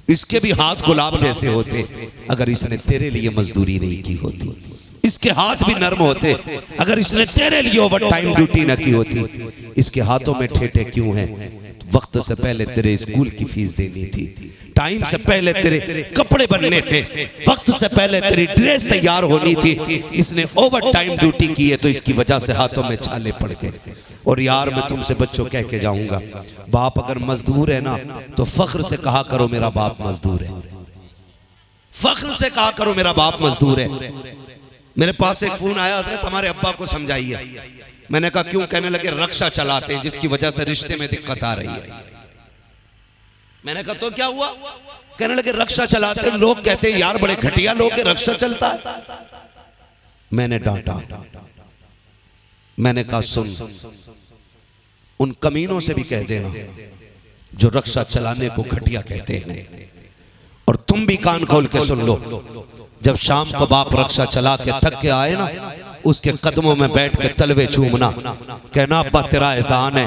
इसके भी हाथ गुलाब जैसे होते अगर इसने तेरे लिए मजदूरी नहीं की होती। इसके हाथ भी नर्म होते अगर इसने तेरे लिए ओवर टाइम ड्यूटी न की होती। इसके हाथों में ठेठे क्यों हैं? वक्त से पहले तेरे स्कूल की फीस देनी थी, टाइम से पहले तेरे कपड़े बनने थे, वक्त से पहले तेरी ड्रेस तैयार होनी थी। इसने ओवर टाइम ड्यूटी की है तो इसकी वजह से हाथों में छाले पड़ गए। और यार मैं तुमसे बच्चों कह के जाऊंगा, बाप अगर मजदूर है ना तो फख्र से कहा करो मेरा बाप मजदूर है। फख्र से कहा करो मेरा बाप मजदूर है। मेरे पास एक फोन आया, हजरत हमारे अब्बा को समझाइए। मैंने कहा क्यों? कहने लगे रक्षा चलाते हैं जिसकी वजह से रिश्ते में दिक्कत आ रही है। मैंने कहा तो क्या हुआ? कहने लगे रक्षा चलाते हैं, लोग कहते हैं यार बड़े घटिया लोग हैं, रक्षा चलता है। मैंने डांटा, मैंने कहा सुन, उन कमीनों से भी कह देना जो रक्षा चलाने को घटिया कहते हैं, और तुम भी कान खोल के सुन लो, जब शाम को बाप रक्षा चला के थक के आए ना, उसके कदमों में बैठ के तलवे चूमना, कहना अब्बा तेरा एहसान है,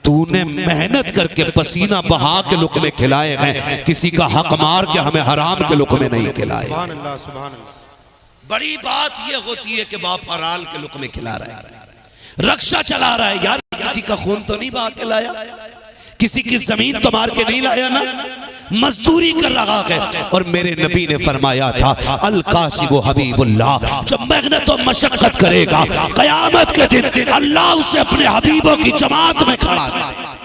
तूने मेहनत करके पसीना बहा के लुकमे खिलाए हैं, किसी का हक मार के हमें हराम के लुकमे नहीं खिलाए। सुभान अल्लाह, सुभान अल्लाह। बड़ी बात यह होती है कि बाप हलाल के लुकमे खिला रहा है, रक्षा चला रहा है। यार किसी का खून तो नहीं बहा के लाया, किसी की जमीन तो मार के नहीं लाया ना, मजदूरी कर रहा है। और मेरे नबी ने फरमाया था अल कासिबु हबीबुल्लाह, जब मेहनत और मशक्कत करेगा कयामत के दिन अल्लाह उसे अपने हबीबों की जमात में खड़ा करेगा।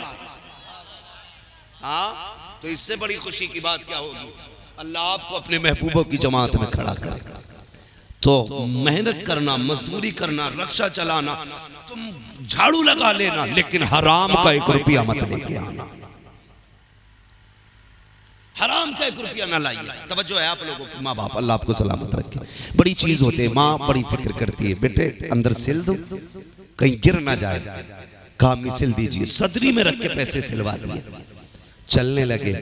हाँ, तो इससे बड़ी खुशी की बात क्या होगी, अल्लाह आपको अपने महबूबों की जमात में खड़ा करेगा। तो मेहनत करना, मजदूरी करना, रक्षा चलाना, तुम झाड़ू लगा लेना, लेकिन हराम का 1 रुपया मत लेके आना, हराम का 1 रुपया ना लाइए। तवज्जो है आप लोगों की, माँ बाप अल्लाह आपको सलामत रखे। बड़ी चीज होती है, माँ बड़ी फिक्र करती है, बेटे अंदर सिल दो कहीं गिर ना जाए, काम सिल दीजिए, सदरी में रख के पैसे सिलवा दिए। चलने लगे,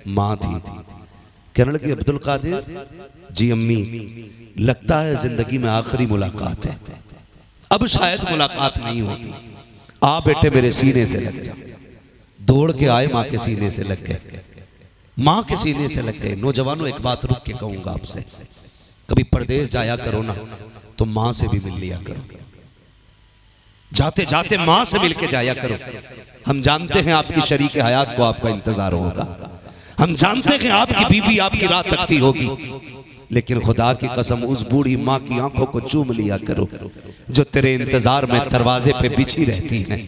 माँ थी, कहने लगी अब्दुल कादिर जी अम्मी, लगता है जिंदगी में आखिरी मुलाकात है, अब शायद मुलाकात नहीं होगी, आ बेटे मेरे सीने से लग जा। दौड़ के आए, माँ के सीने से लग गए, माँ के सीने से लग गए। नौजवानों एक बात रुक के कहूंगा आपसे, कभी परदेश जाया करो ना तो माँ से भी मिल लिया करो, जाते जाते माँ से मिल के जाया करो। हम जानते हैं आपकी शरीक हयात को आपका इंतजार होगा, हम जानते हैं आपकी बीवी आपकी रात तकती होगी, लेकिन खुदा की कसम उस बूढ़ी माँ की आंखों को चूम लिया करो जो तेरे इंतजार में दरवाजे पे बिछी रहती हैं,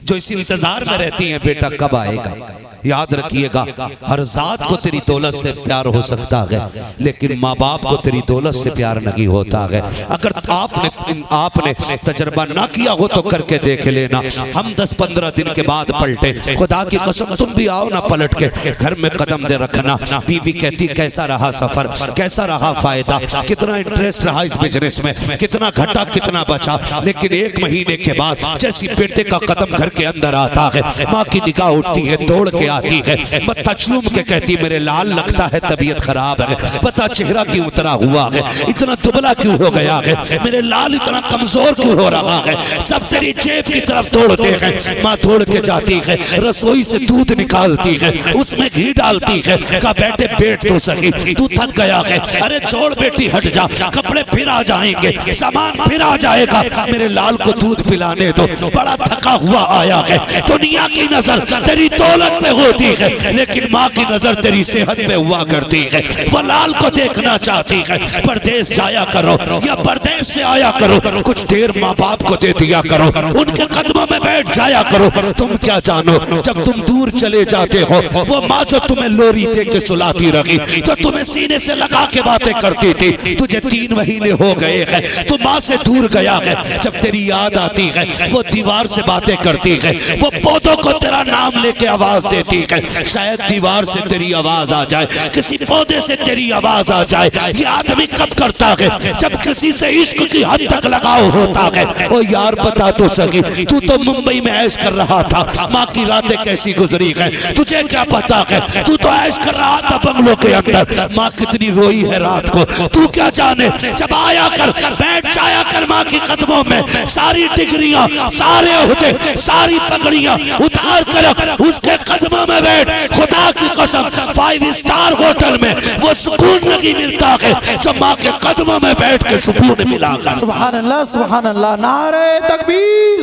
जो इस इंतजार में रहती हैं बेटा कब आएगा। याद रखिएगा, हर जात को तेरी दौलत से प्यार हो सकता है, लेकिन माँ बाप को तेरी दौलत से प्यार नहीं होता है। अगर आपने तजर्बा ना किया हो तो करके देख लेना। हम 10-15 दिन के बाद पलटे, खुदा की कसम तुम भी आओ ना पलट के, घर में कदम दे रखना। बीवी कहती कैसा रहा सफर, कैसा रहा फायदा, कितना इंटरेस्ट रहा इस बिजनेस में, कितना घटा कितना बचा। लेकिन 1 महीने के बाद जैसी बेटे का कदम घर के अंदर आता है, माँ की निगाह उठती है, दौड़ के आती है, मत्था चूम के कहती मेरे लाल लगता है तबीयत खराब है, पता चेहरा क्यों उतरा हुआ है, इतना दुबला क्यों हो गया है, मेरे लाल इतना कमजोर क्यों हो रहा है। सब तेरी जेब की तरफ दौड़ते हैं। माँ दौड़ के जाती है, रसोई से दूध निकालती है, उसमें घी डालती है, कहा बेटे बैठ तो सही, तू थक गया है। अरे छोड़ बेटी हट जा, कपड़े फिर आ जाएंगे, सामान फिर आ जाएगा, मेरे लाल को दूध पिलाने दो, बड़ा थका हुआ आया है। दुनिया की नजर तेरी दौलत पे होती है, लेकिन माँ की नजर तेरी सेहत पे हुआ करती है। वो लाल को देखना चाहती है। परदेश जाया करो या परदेश से आया करो, कुछ देर माँ बाप को दे दिया करो, उनके कदमों में बैठ जाया करो। तुम क्या जानो, जब तुम दूर चले जाते हो, वो माँ जो तुम्हें लोरी दे के सुलाती रही, जो तुम्हें सीने से लगा के बातें करती थी, तुझे 3 महीने हो गए हैं, तू माँ से दूर गया है। जब तेरी याद आती है, वो दीवार से बातें करती है, वो पौधों को तेरा नाम लेके आवाज देती है। शायद दीवार से तेरी आवाज आ जाए, किसी पौधे से तेरी आवाज आ जाए। ये आदमी कब करता है, जब किसी से इश्क की हद तक लगाव होता है। ओ यार बता तो सही, तू तो मुंबई में ऐश कर रहा था, माँ की रातें कैसी गुजरी है तुझे क्या पता है। तू तो ऐश कर रहा था बंगलों के अंदर, माँ कितनी रोई है रात को तू क्या जाने। जब आया कर, बैठ जाया कर माँ के कदमों में, सारी डिग्रियां, सारे ओहदे, सारी पगड़ियां उतार कर उसके कदमों में बैठ। खुदा की कसम 5 स्टार होटल में वो सुकून नहीं मिलता है जो माँ के कदमों में बैठ के सुकून मिला कर। सुभान अल्लाह, सुभान अल्लाह। नारे तकबीर,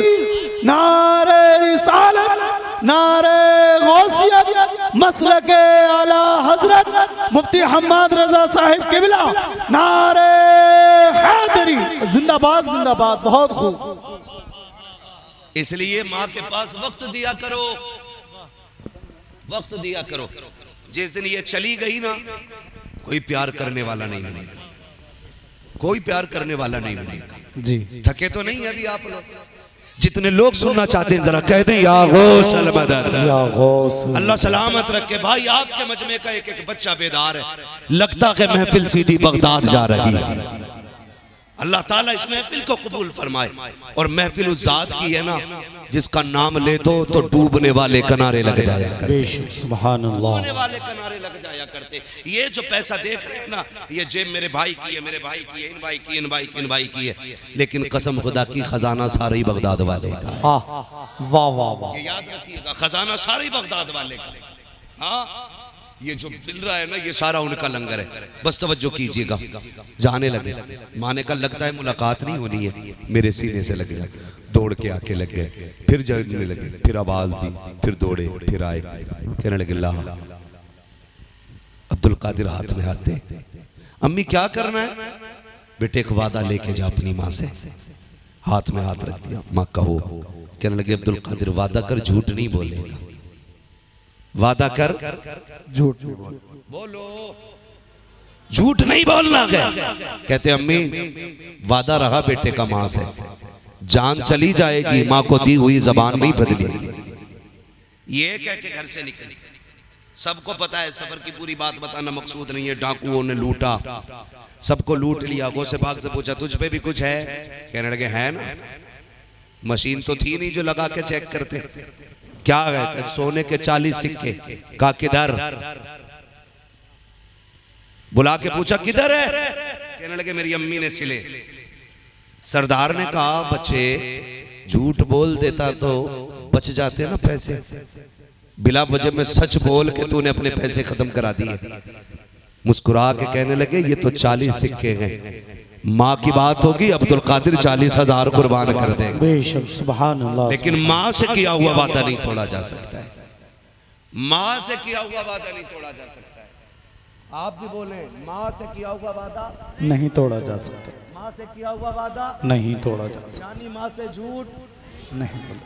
नारे रिसालत, नारे गौसियत, मसलके आला हजरत मुफ्ती हम्माद रजा साहिब किबला, नारे हैदरी, जिंदाबाद जिंदाबाद। बहुत खूब। इसलिए माँ के पास वक्त दिया करो, वक्त दिया करो। जिस दिन ये चली गई ना, कोई प्यार करने वाला नहीं मिलेगा, कोई प्यार करने वाला नहीं मिलेगा। जी थके तो नहीं है अभी आप लोग? जितने लोग सुनना चाहते हैं जरा कह दें या गौसल मदद, या गौस। अल्लाह सलामत रखे। भाई आपके मजमे का एक एक बच्चा बेदार है, लगता है महफिल सीधी बगदाद जा रही है। अल्लाह ताला इस महफिल को कबूल फरमाए। और महफिल उस जात की है ना जिसका नाम ले दो तो डूबने वाले किनारे लग जाया करते, सुभान अल्लाह, डूबने वाले किनारे लग जाया करते। ये जो पैसा देख रहे हैं ना, ये जेब मेरे भाई की है, मेरे भाई की है, इन भाई की, इन भाई की, इन भाई की है, लेकिन कसम खुदा की खजाना सारा ही बगदाद वाले का है। वाह वाह वाह, ये याद रखिएगा, खजाना सारा ही बगदाद वाले का है। हाँ, ये जो मिल रहा है ना ये सारा उनका लंगर है। बस तवज्जो कीजिएगा, जाने लगे। माने का लगता है मुलाकात नहीं होनी है, मेरे सीने से लग जाए। दौड़ के आके लग गए, फिर जगने लगे, फिर आवाज दी, फिर दौड़े, फिर आए, कहने लगे ला अब्दुल कादिर हाथ में हाथ दे। अम्मी क्या करना है? बेटे एक वादा लेके जा अपनी माँ से। हाथ में हाथ रख दिया, माँ कहो। कहने लगे अब्दुल कादिर वादा कर, झूठ नहीं बोलेगा, वादा कर, झूठ नहीं बोल, बोलो झूठ नहीं बोलना है। कहते अम्मी वादा रहा बेटे का मां से, जान चली जाएगी, मां को दी हुई जबान नहीं बदलेगी। ये कह के घर से निकले। सबको पता है सफर की पूरी बात बताना मकसूद नहीं है। डाकुओं ने लूटा, सबको लूट लिया। गो से बाग से पूछा तुझ पे भी कुछ है? कहने लगे है ना, मशीन तो थी नहीं जो लगा के चेक करते। क्या है? सोने के 40 सिक्के। का किधर? बुला के पूछा किधर है? कहने लगे मेरी अम्मी ने सिले। सरदार ने कहा बच्चे झूठ बोल देता तो बच जाते ना पैसे, बिला वजह में सच बोल के तूने अपने पैसे खत्म करा दिए। मुस्कुरा के कहने लगे ये तो 40 सिक्के हैं, माँ की बात होगी अब्दुल कादिर 40,000 कुर्बान कर देगा। बेशक सुभान अल्लाह, लेकिन माँ से किया हुआ वादा नहीं तोड़ा जा सकता है। माँ से किया हुआ वादा नहीं तोड़ा जा सकता है। आप भी बोले माँ से किया हुआ वादा नहीं तोड़ा जा सकता, माँ से किया हुआ वादा नहीं तोड़ा जा सकता। यानी माँ से झूठ नहीं बोल,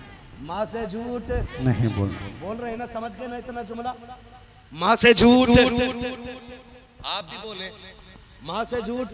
माँ से झूठ नहीं बोल, बोल रहे हैं ना, समझ गए ना इतना जुमला? माँ से झूठ। आप भी बोले माँ से झूठ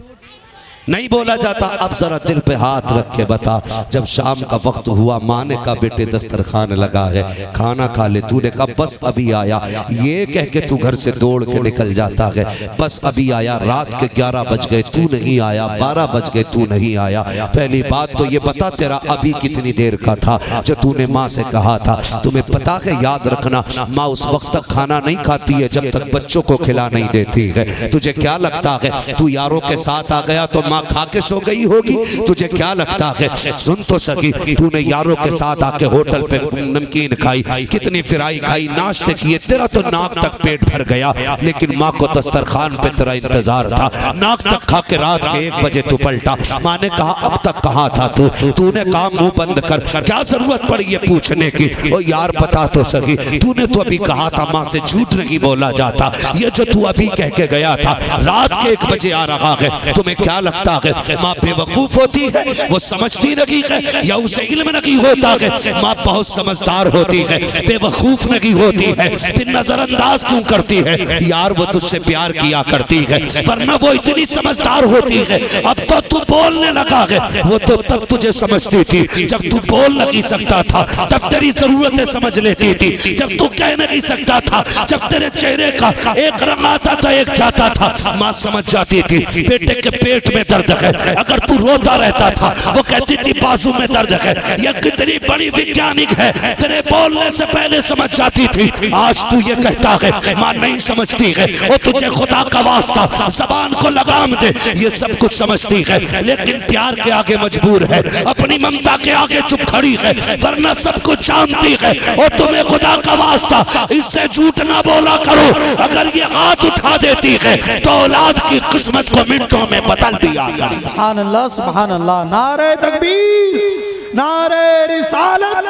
नहीं बोला जाता। अब जरा दिल पे हाथ रख के बता, जब शाम का वक्त हुआ माँ ने कहा बेटे दस्तरखान लगा है, खाना खा ले। तूने कहा बस अभी आया। ये कह के तू घर से दौड़ के निकल जाता है, बस अभी आया। रात के 11 बज गए तू नहीं आया, 12 बज गए तू नहीं आया। पहली बात तो ये बता तेरा अभी कितनी देर का था जो तूने माँ से कहा था? तुम्हें पता है, याद रखना माँ उस वक्त तक खाना नहीं खाती है जब तक बच्चों को खिला नहीं देती है। तुझे क्या लगता है तू यारों के साथ आ गया तो माँ खा के सो गई होगी? तुझे क्या लगता है? सुन तो सकी, तूने यारों के साथ आके होटल पे नमकीन खाई, कितनी फिराई खाई, नाश्ते किए, तेरा तो नाक तक पेट भर गया, लेकिन माँ को दस्तरखान पे तेरा इंतजार था। नाक तक खा के रात के 1 बजे तू पलटा। माँ ने कहा अब तक कहाँ था तू? तूने कहा मुंह बंद कर, क्या जरूरत पड़ी ये पूछने की? ओ यार बता तो सकी, तूने तो अभी कहा था माँ से झूठ नहीं बोला जाता। ये जो तू अभी कह के गया था रात के 1 बजे आ रहा है, तुम्हें क्या लगता है माँ बेवकूफ होती है, वो समझती नहीं है, या उसे इल्म नहीं होता है? माँ बहुत समझदार होती है, बेवकूफ नहीं होती है। फिर नजरअंदाज क्यों करती है? यार वो तुझसे प्यार किया करती है, वरना वो इतनी समझदार होती है। अब तो तू बोलने लगा है, वो तो तब तुझे समझती थी जब तू बोल नहीं सकता था, तब तेरी जरूरतें समझ लेती थी। जब तू कह नहीं सकता था, जब तेरे चेहरे का एक रंग आता था एक जाता था, माँ समझ जाती थी बेटे के पेट में दर्द है। अगर तू रोता रहता था वो कहती थी बाजू में दर्द है। ये कितनी बड़ी वैज्ञानिक है, तेरे बोलने से पहले समझ जाती थी। आज तू ये कहता है माँ नहीं समझती है, वो तुझे खुदा का वास्ता जबान को लगाम दे, ये सब कुछ समझती है, लेकिन प्यार के आगे मजबूर है, अपनी ममता के आगे चुप खड़ी है, वरना सब कुछ जानती है। और तुम्हें खुदा का वास्ता इससे झूठ ना बोला करो। अगर ये हाथ उठा देती है तो औलाद की किस्मत को मिनटों में बदल दिया। सुभान अल्लाह, सुभान अल्लाह। नारे तकबीर, नारे रिसालत,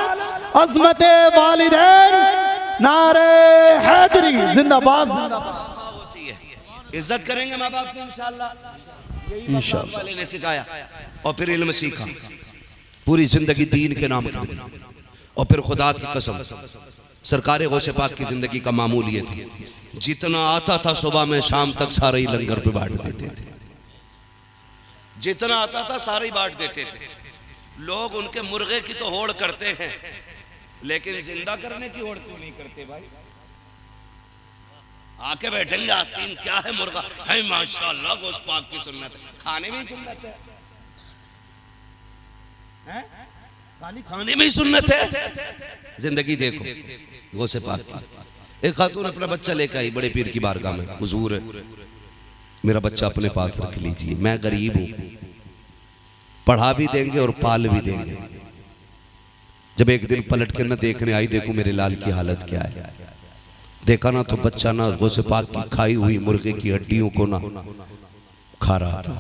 अज़मते वालिदैन, नारे हैदरी, जिंदाबाद जिंदाबाद। होती है, इज्जत करेंगे माँ बाप की इंशाअल्लाह। यही इंशाअल्लाह वाले ने सिखाया और फिर इल्म सीखा, पूरी जिंदगी दीन के नाम कर दी। और फिर खुदा की कसम सरकार गौसे पाक की जिंदगी का मामूल ये था, जितना आता था सुबह में शाम तक सारा ही लंगर पे बांट देते थे। जितना आता था सारे ही बांट देते थे। लोग उनके मुर्गे की तो होड़ करते हैं, लेकिन जिंदा करने की होड़ क्यों नहीं करते भाई? आके बैठेंगे आस्तीन, क्या है मुर्गा है, माशाअल्लाह गोश्त पाक की सुन्नत है, खाने में ही सुन्नत है। खाली खाने में ही सुन्नत है। जिंदगी देखो गौसे पाक की। एक खातून अपना बच्चा लेकर आई बड़े पीर की बारगाह में, हुजूर मेरा बच्चा अपने पास रख लीजिए, मैं गरीब हूं, पढ़ा भी देंगे और पाल भी देंगे। जब एक दिन पलट के न देखने आई, देखो मेरे लाल की हालत क्या है। देखा ना तो बच्चा ना गौसे पाक की खाई हुई मुर्गे की हड्डियों को ना खा रहा था।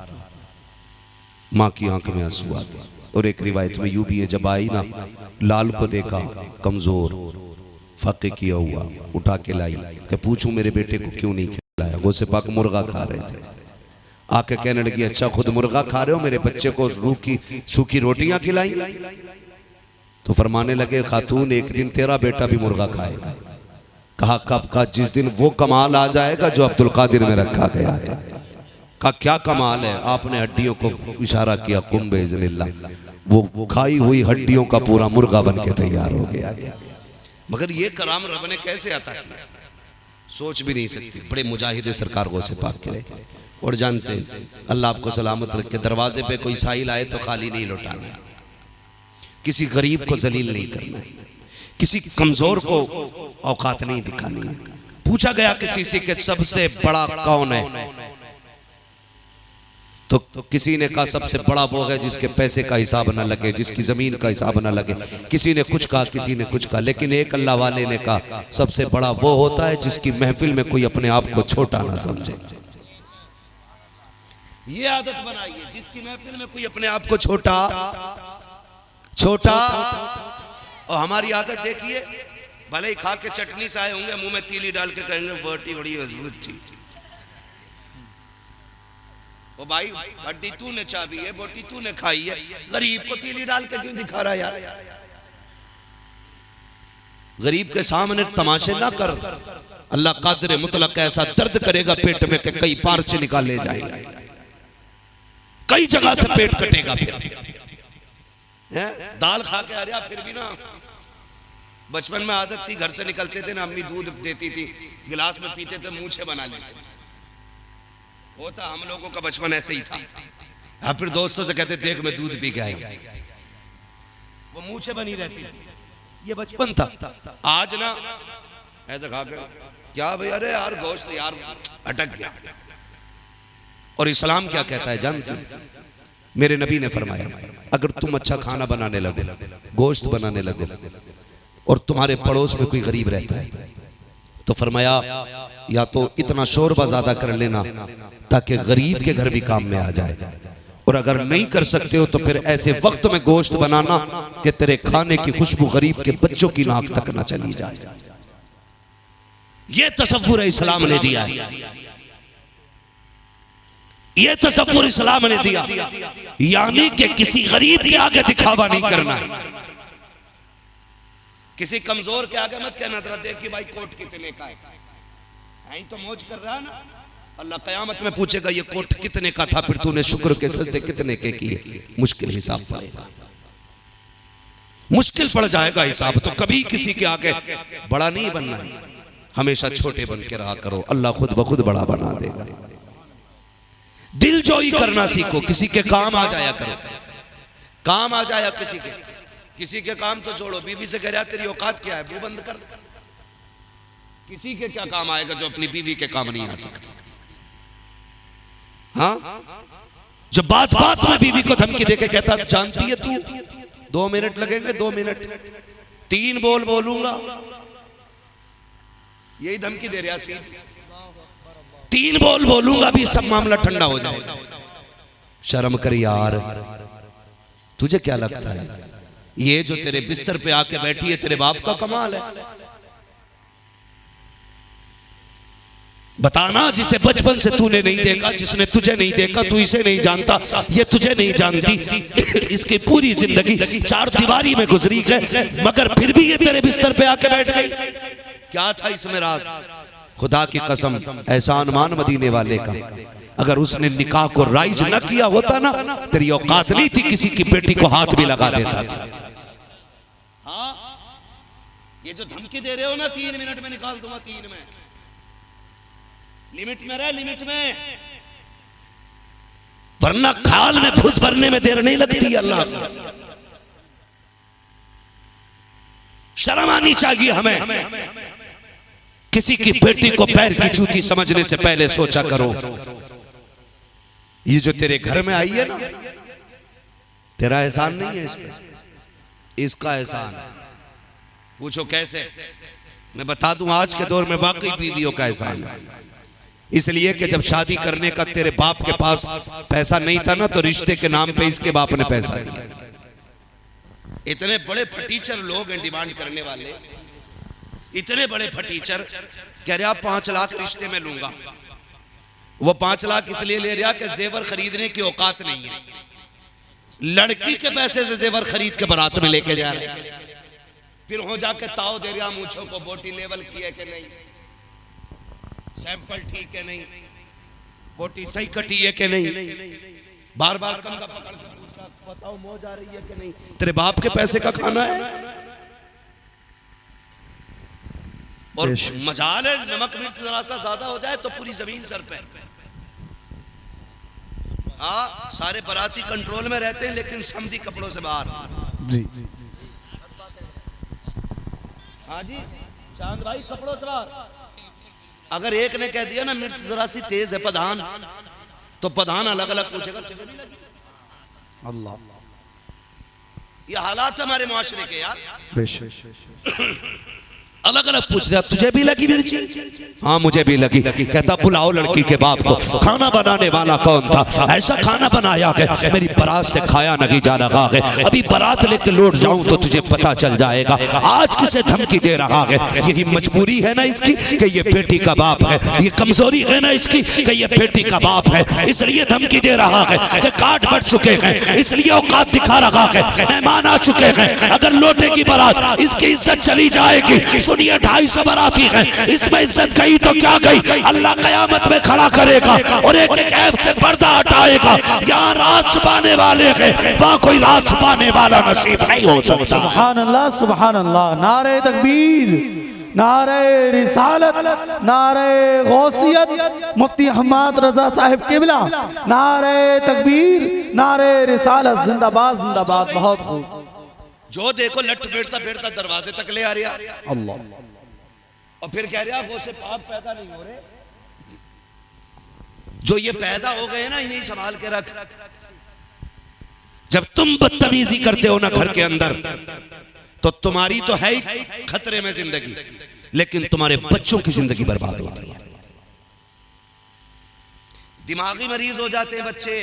माँ की आंख में आंसू आ गए। और एक रिवायत में यूं भी है, जब आई ना लाल को देखा कमजोर फाके किया हुआ, उठा के लाई कि पूछूं मेरे बेटे को क्यों नहीं खिलाया। गौसे पाक मुर्गा खा रहे थे। आके कहने लगी अच्छा खुद मुर्गा खा रहे हो, मेरे बच्चे को सूखी रोटियां खिलाई। तो फरमाने लगे खातून एक दिन तेरा बेटा भी मुर्गा खाएगा। कहा कब का? जिस दिन वो कमाल आ जाएगा जो अब्दुल कादिर में रखा गया है। का क्या कमाल है? आपने हड्डियों को इशारा किया कुम बेइज़्निल्लाह, वो खाई हुई हड्डियों का पूरा मुर्गा बन के तैयार हो गया। मगर ये कराम रब ने कैसे अता किया, सोच भी नहीं सकती। बड़े मुजाहिद सरकार गौसे पाक के रहे। और जानते हैं अल्लाह आपको सलामत रखे, दरवाजे पे कोई साहिल आए तो खाली नहीं लौटाना है, किसी गरीब को जलील नहीं करना है, किसी कमजोर को औकात नहीं दिखानी है। पूछा गया किसी से कि सबसे बड़ा कौन है, तो किसी ने कहा सबसे बड़ा वो है जिसके पैसे का हिसाब ना लगे, जिसकी जमीन का हिसाब ना लगे। किसी ने कुछ कहा, किसी ने कुछ कहा, लेकिन एक अल्लाह वाले ने कहा सबसे बड़ा वो होता है जिसकी महफिल में कोई अपने आप को छोटा ना समझे। ये आदत बनाइए, जिसकी महफिल में कोई अपने आप को छोटा। और हमारी आदत देखिए, भले ही खा के चटनी से आए होंगे, मुंह में तीली डाल के कहेंगे बोटी बड़ी मजबूत थी। ओ भाई हड्डी तूने चाबी है, बोटी तूने खाई है, गरीब को तीली डाल के क्यों दिखा रहा है यार? गरीब के सामने तमाशे ना कर। अल्लाह कादिर मुतलक ऐसा दर्द करेगा पेट में कि कई पार्चे निकाले जाएंगे, कई जगह से पेट कटेगा। फिर दाल खा के आ रहा, फिर भी ना बचपन में आदत थी, घर से निकलते थे ना अम्मी दूध देती थी, गिलास में पीते थे, मूछे बना लेते थे। होता हम लोगों का बचपन ऐसे ही था। अब फिर दोस्तों से कहते देख मैं दूध पी के आएगा, वो मूछे बनी रहती थी। ये बचपन था। आज ना ऐसा खा के क्या भाई, अरे यार गोश्त यार अटक गया। और इस्लाम क्या कहता है जानते हो? मेरे नबी ने फरमाया अगर तुम अच्छा खाना बनाने लगो, गोश्त बनाने लगो, और तुम्हारे पड़ोस में कोई गरीब रहता है, तो फरमाया या तो इतना शोरबा ज्यादा कर लेना ताकि गरीब के घर भी काम में आ जाए, और अगर नहीं कर सकते हो तो फिर ऐसे वक्त में गोश्त बनाना कि तेरे खाने की खुशबू गरीब के बच्चों की नाक तक ना चली जाए। ये तसव्वुर इस्लाम ने दिया है, ये तसव्वुर इस्लाम ने दिया। यानी कि किसी गरीब के आगे दिखावा नहीं करना है, किसी कमजोर के आगे मत कहना जरा देख कि भाई कोट कितने का है, यही तो मौज कर रहा है ना। अल्लाह कयामत में पूछेगा ये कोट कितने का था, फिर तूने शुक्र के सजदे कितने के किए। मुश्किल हिसाब पड़ेगा, मुश्किल पड़ जाएगा हिसाब। तो कभी किसी के आगे बड़ा नहीं बनना है, हमेशा छोटे बन के रहा करो, अल्लाह खुद ब खुद बड़ा बना देगा। दिल जोई करना सीखो, किसी के काम आ जाया करो, काम आ जाया किसी के काम तो छोड़ो। बीवी से कह रहा तेरी औकात क्या है, मुंह बंद कर। किसी के क्या काम आएगा जो अपनी बीवी के काम नहीं आ सकता। हाँ, जब बात बात में बीवी को धमकी देके कहता जानती है तू 2 मिनट लगेंगे, 2 मिनट 3 बोल बोलूंगा, यही धमकी दे रहा सी। 3 बोल बोलूंगा भी सब मामला ठंडा हो जाएगा। शर्म कर यार, तुझे क्या लगता है ये जो तेरे बिस्तर पे आके बैठी है तेरे बाप का कमाल है? बताना जिसे बचपन से तूने नहीं देखा, जिसने तुझे नहीं देखा, तू इसे नहीं जानता, ये तुझे नहीं जानती, इसकी पूरी जिंदगी 4 दीवारी में गुजरी है, मगर फिर भी ये तेरे बिस्तर पे आके बैठ गई। क्या था इसमें राज? खुदा की कसम एहसान मान मदीने वाले का, अगर उसने निकाह को राइज न किया होता ना, तेरी औकात नहीं थी किसी की बेटी को हाथ भी लगा देता था। हाँ, ये जो धमकी दे रहे हो ना 3 मिनट में निकाल दूंगा, 3 में, लिमिट में रहे, लिमिट में, वरना खाल में फुस भरने में देर नहीं लगती अल्लाह को। शर्म आनी चाहिए हमें। किसी की बेटी को पैर की जूती समझने से पहले सोचा करो, ये जो तेरे घर में आई है ना, तेरा एहसान नहीं है इसमें, इसका एहसान है। पूछो कैसे? मैं बता दूं, आज के दौर में वाकई बीवियों का एहसान है। इसलिए कि जब शादी करने का तेरे बाप के पास पैसा नहीं था ना, तो रिश्ते के नाम पे इसके बाप ने पैसा दिया। इतने बड़े फटीचर लोग हैं डिमांड करने वाले, इतने बड़े फटीचर कह रहे 5 लाख रिश्ते में लूंगा। वो 5 लाख इसलिए ले रहा कि जेवर खरीदने की औकात नहीं है, लड़की के पैसे से जेवर खरीद के बारात में लेके जा रहे। फिर हो जाके ताव दे रहा मूछों को, बोटी लेवल की है कि नहीं, सैंपल ठीक है नहीं, बोटी सही कटी है कि नहीं, बार बार कंधा पकड़ के पूछना, बताओ मौज आ रही है कि नहीं। तेरे बाप के पैसे का खाना है। और मजाल है नमक मिर्च जरा सा ज्यादा हो जाए तो पूरी जमीन सर पे। हाँ, सारे बाराती कंट्रोल में रहते हैं लेकिन समधी कपड़ों से बाहर। जी हाँ जी, चांद भाई कपड़ों से बाहर। अगर एक ने कह दिया ना मिर्च जरा सी तेज है प्रधान, तो प्रधान अलग अलग पूछेगा तुझे भी लगी? अल्लाह, ये हालात हमारे मुआशरे के यार। बेशक अलग अलग पूछ रहा, तुझे भी लगी मिर्ची? हाँ मुझे भी लगी। कहता बुलाओ लड़की के बाप को। खाना बनाने वाला कौन था? ऐसा खाना बनाया कि मेरी बारात से खाया नहीं जा रहा है, अभी बारात लेके लौट जाऊं तो तुझे पता चल जाएगा। आज किसे धमकी दे रहा है? यही मजबूरी है ना इसकी कि ये बेटी का बाप है, ये कमजोरी है ना इसकी कि ये बेटी का बाप है, इसलिए धमकी दे रहा है कि काट बढ़ चुके हैं, इसलिए औकात दिखा रहा है, मेहमान आ चुके हैं, अगर लौटेगी बारात इसकी इज्जत चली जाएगी। सुनिए 250 बाराती हैं, इसमें इज्जत गई तो क्या गई, अल्लाह कयामत में खड़ा करेगा और एक एक ऐब से पर्दा हटाएगा। यहाँ राज छुपाने वाले हैं, वहाँ कोई राज छुपाने वाला नसीब नहीं हो सकता। सुभान अल्लाह, सुभान अल्लाह। नारे तकबीर, नारे रिसालत, नारे गौसियत, मुफ्ती अहमद रजा साहिब किबला, नारे तकबीर, नारे रिसालत, जिंदाबाद जिंदाबाद। बहुत खूब। जो देखो लट फेरता फेरता दरवाजे तक ले आ रहा अल्लाह, और फिर कह रहा वो से पाप पैदा नहीं हो रहे। जो ये पैदा हो गए ना, इन्हीं संभाल के रख। जब तुम बदतमीजी करते हो ना घर के अंदर, तो तुम्हारी तो है ही खतरे में जिंदगी, लेकिन तुम्हारे बच्चों की जिंदगी बर्बाद होती है। दिमागी मरीज हो जाते हैं बच्चे,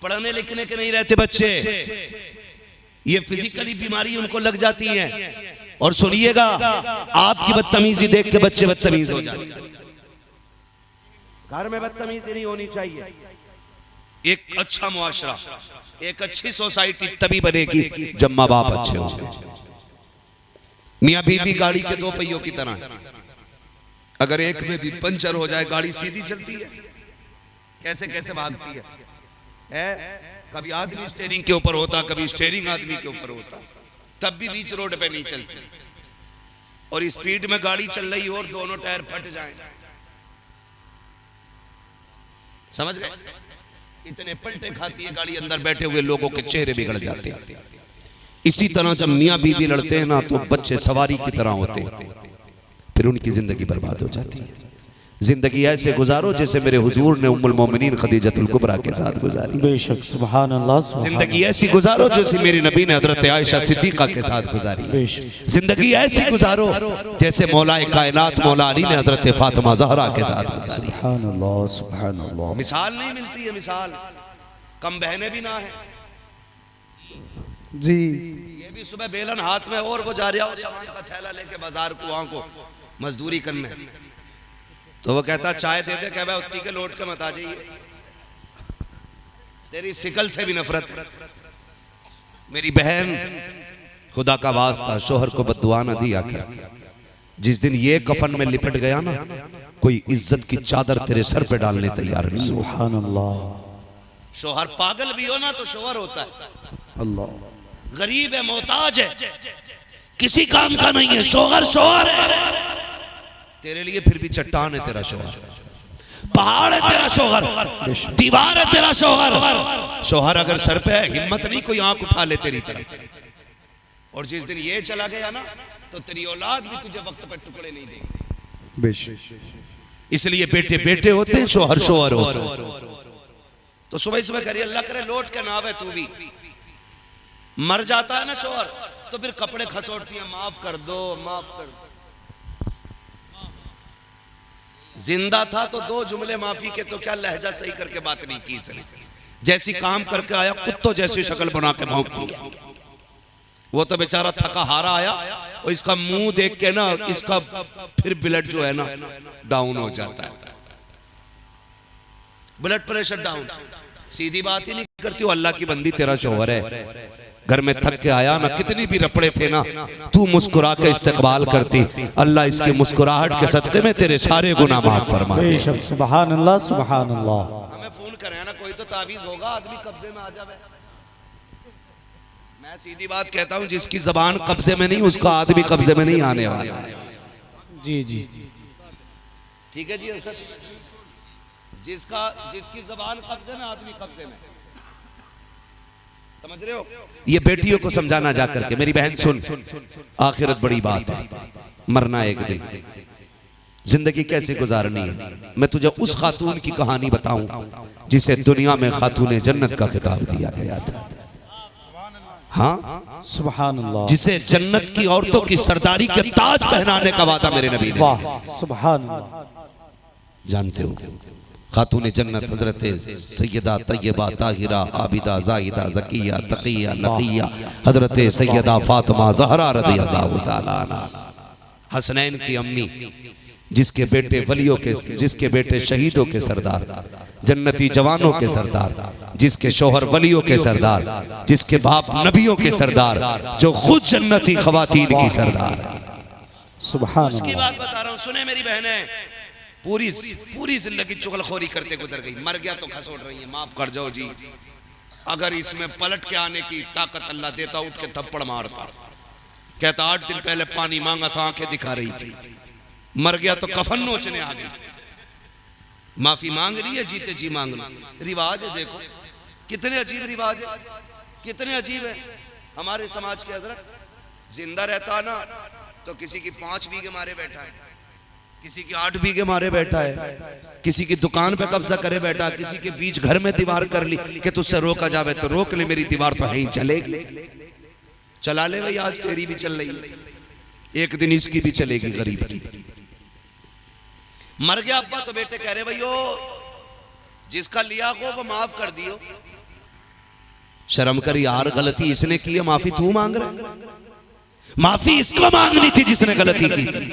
पढ़ने लिखने के नहीं रहते बच्चे, ये फिजिकली बीमारी उनको लग जाती है। और सुनिएगा, आपकी बदतमीजी देख के बच्चे बदतमीज हो जाते हैं। घर में बदतमीजी नहीं होनी चाहिए। एक अच्छा मुआशरा, एक अच्छी सोसाइटी तभी बनेगी जब माँ बाप अच्छे होंगे। मियाँ बीवी गाड़ी के 2 पहियों की तरह, अगर एक में भी पंचर हो जाए गाड़ी सीधी चलती है, कैसे कैसे भागती है? कभी आदमी स्टीयरिंग के ऊपर होता, कभी स्टीयरिंग आदमी के ऊपर होता, तब भी बीच रोड पे नहीं चलती। और स्पीड में गाड़ी चल रही हो और दोनों टायर फट जाएं, समझ गए? इतने पलटे खाती है गाड़ी, अंदर बैठे हुए लोगों के चेहरे बिगड़ जाते हैं। इसी तरह जब मियाँ बीवी लड़ते हैं ना, तो बच्चे सवारी की तरह होते हैं, फिर उनकी जिंदगी बर्बाद हो जाती है। जिंदगी ऐसे गुजारो जैसे मेरे हुजूर ने उम्मुल मोमिनीन खदीजतुल कुबरा के साथ गुजारी। बेशक, सुभान अल्लाह। जिंदगी ऐसी गुजारो जैसे मेरी नबी ने हजरत आयशा सिद्दीका के साथ गुजारी। जिंदगी ऐसी गुजारो जैसे मौलाए कायनात मौला अली ने हजरत फातिमा ज़हरा के साथ गुजारी। सुभान अल्लाह, सुभान अल्लाह। मिसाल नहीं मिलती है, मिसाल कम बहने भी ना है जी। ये भी सुबह बेलन हाथ में और वो जा रहा हो सामान का थैला लेके बाजार कुआं को मजदूरी करने, तो वो कहता चाय दे दे, कहता उतनी के लौट के मत आ जाइए, तेरी शिकल से भी नफरत है। मेरी बहन, खुदा का वास्ता शोहर को बद्दुआ न दिया कर। जिस दिन ये कफन में लिपट गया ना, कोई इज्जत की चादर तेरे सर पे डालने तैयार नहीं। सुभान अल्लाह। शोहर पागल भी हो ना तो शोहर होता है, अल्लाह। गरीब है, मोहताज है, किसी काम का नहीं है, शोहर शोहर है तेरे लिए, फिर भी चट्टान है तेरा शोहर, पहाड़ है तेरा शोहर, दीवार है तेरा शोहर। शोहर अगर सर पे है, हिम्मत नहीं कोई आंख उठा ले तेरी तरफ। और जिस दिन ये चला गया ना तो तेरी औलाद भी तुझे वक्त पर टुकड़े नहीं देगी। बेशक। इसलिए बेटे बेटे होते हैं, शोहर शोहर होते हैं। तो सुबह सुबह करिए अल्लाह करे लौट के ना आवे तू भी। मर जाता है ना शोहर तो फिर कपड़े खसोटती हैं, माफ कर दो माफ कर दो। जिंदा था तो 2 जुमले माफी के तो क्या लहजा सही करके बात नहीं की इसने। जैसी काम करके आया कुत्तों जैसी शक्ल बना के भौंकती है। वो तो बेचारा थका हारा आया और इसका मुंह देख के ना इसका फिर ब्लड जो है ना डाउन हो जाता है, ब्लड प्रेशर डाउन। सीधी बात ही नहीं करती हो। अल्लाह की बंदी तेरा शौहर है, घर में थक के आया ना, कितनी भी रपड़े थे ना, तू मुस्कुरा के इस्तकबाल करती, अल्लाह इसकी मुस्कुराहट के सदके में तेरे सारे गुनाह माफ फरमा दे। बेशक। सुभान अल्लाह सुभान अल्लाह। हमें फोन करें ना, कोई तो तावीज होगा, आदमी कब्जे में आ जावे। मैं सीधी बात कहता हूं, जिसकी जबान कब्जे में नहीं उसका आदमी कब्जे में नहीं आने वाला है। जी जी ठीक है जी हज़रत। जिसकी जबान कब्जे में आदमी कब्जे में, समझ रहे हो। ये बेटियों को समझाना जा करके, मेरी बहन सुन, आखिरत बड़ी बात है, मरना एक दिन, जिंदगी कैसे गुजारनी है। मैं तुझे उस खातून की कहानी बताऊं जिसे दुनिया में खातून जन्नत का खिताब दिया गया था। हाँ सुभान अल्लाह। जिसे जन्नत की औरतों की सरदारी के ताज पहनाने का वादा मेरे नबी ने। वाह सुभान अल्लाह। जानते हो खातून जन्नत हजरत सैयदा तैयबा ताहिरा आबिदा जाहिदा ज़किया तकिया नकिया हजरत सैयदा फातिमा ज़हरा रज़ियल्लाहु ताला अन्हा, हसनैन की अम्मी, जिसके बेटे वलियों के, जिसके बेटे शहीदों के सरदार, जन्नती जवानों के सरदार, जिसके शोहर वलियों के सरदार, जिसके बाप नबियों के सरदार, जो खुद जन्नती खवातीन की सरदार। सुभान उसकी अल्लाह। बात बता रहा हूँ, सुने मेरी बहनें। पूरी जिंदगी चुगलखोरी करते गुजर गई, मर गया तो खसोट रही है, माफ कर जाओ जी। अगर इसमें पलट के आने की ताकत अल्लाह देता, उठ के थप्पड़ मारता। कहता 8 दिन पहले पानी मांगा था, आंखें दिखा रही थी। मर गया तो कफन नोचने आ गई। माफी मांग रही है, जीते जी मांग लो। रिवाज है, देखो कितने अजीब रिवाज है, कितने अजीब है हमारे समाज के। हजरत जिंदा रहता ना तो किसी की 5 बीघे मारे बैठा है, किसी की 8 बीघे मारे बैठा है, किसी की दुकान पे कब्जा करे बैठा, किसी के बीच घर में दीवार कर ली कि तुझसे रोका जावे तो रोक ले, मेरी दीवार तो है ही, चलेगी, चला ले भाई, आज तेरी भी चल रही है, एक दिन इसकी भी चलेगी गरीब की। मर गया अब्बा तो बेटे कह रहे भैया जिसका लिया को वो माफ कर दियो। शर्म कर यार, गलती इसने की है, माफी तू मांग रहा। माफी इसको मांगनी थी जिसने गलती की थी,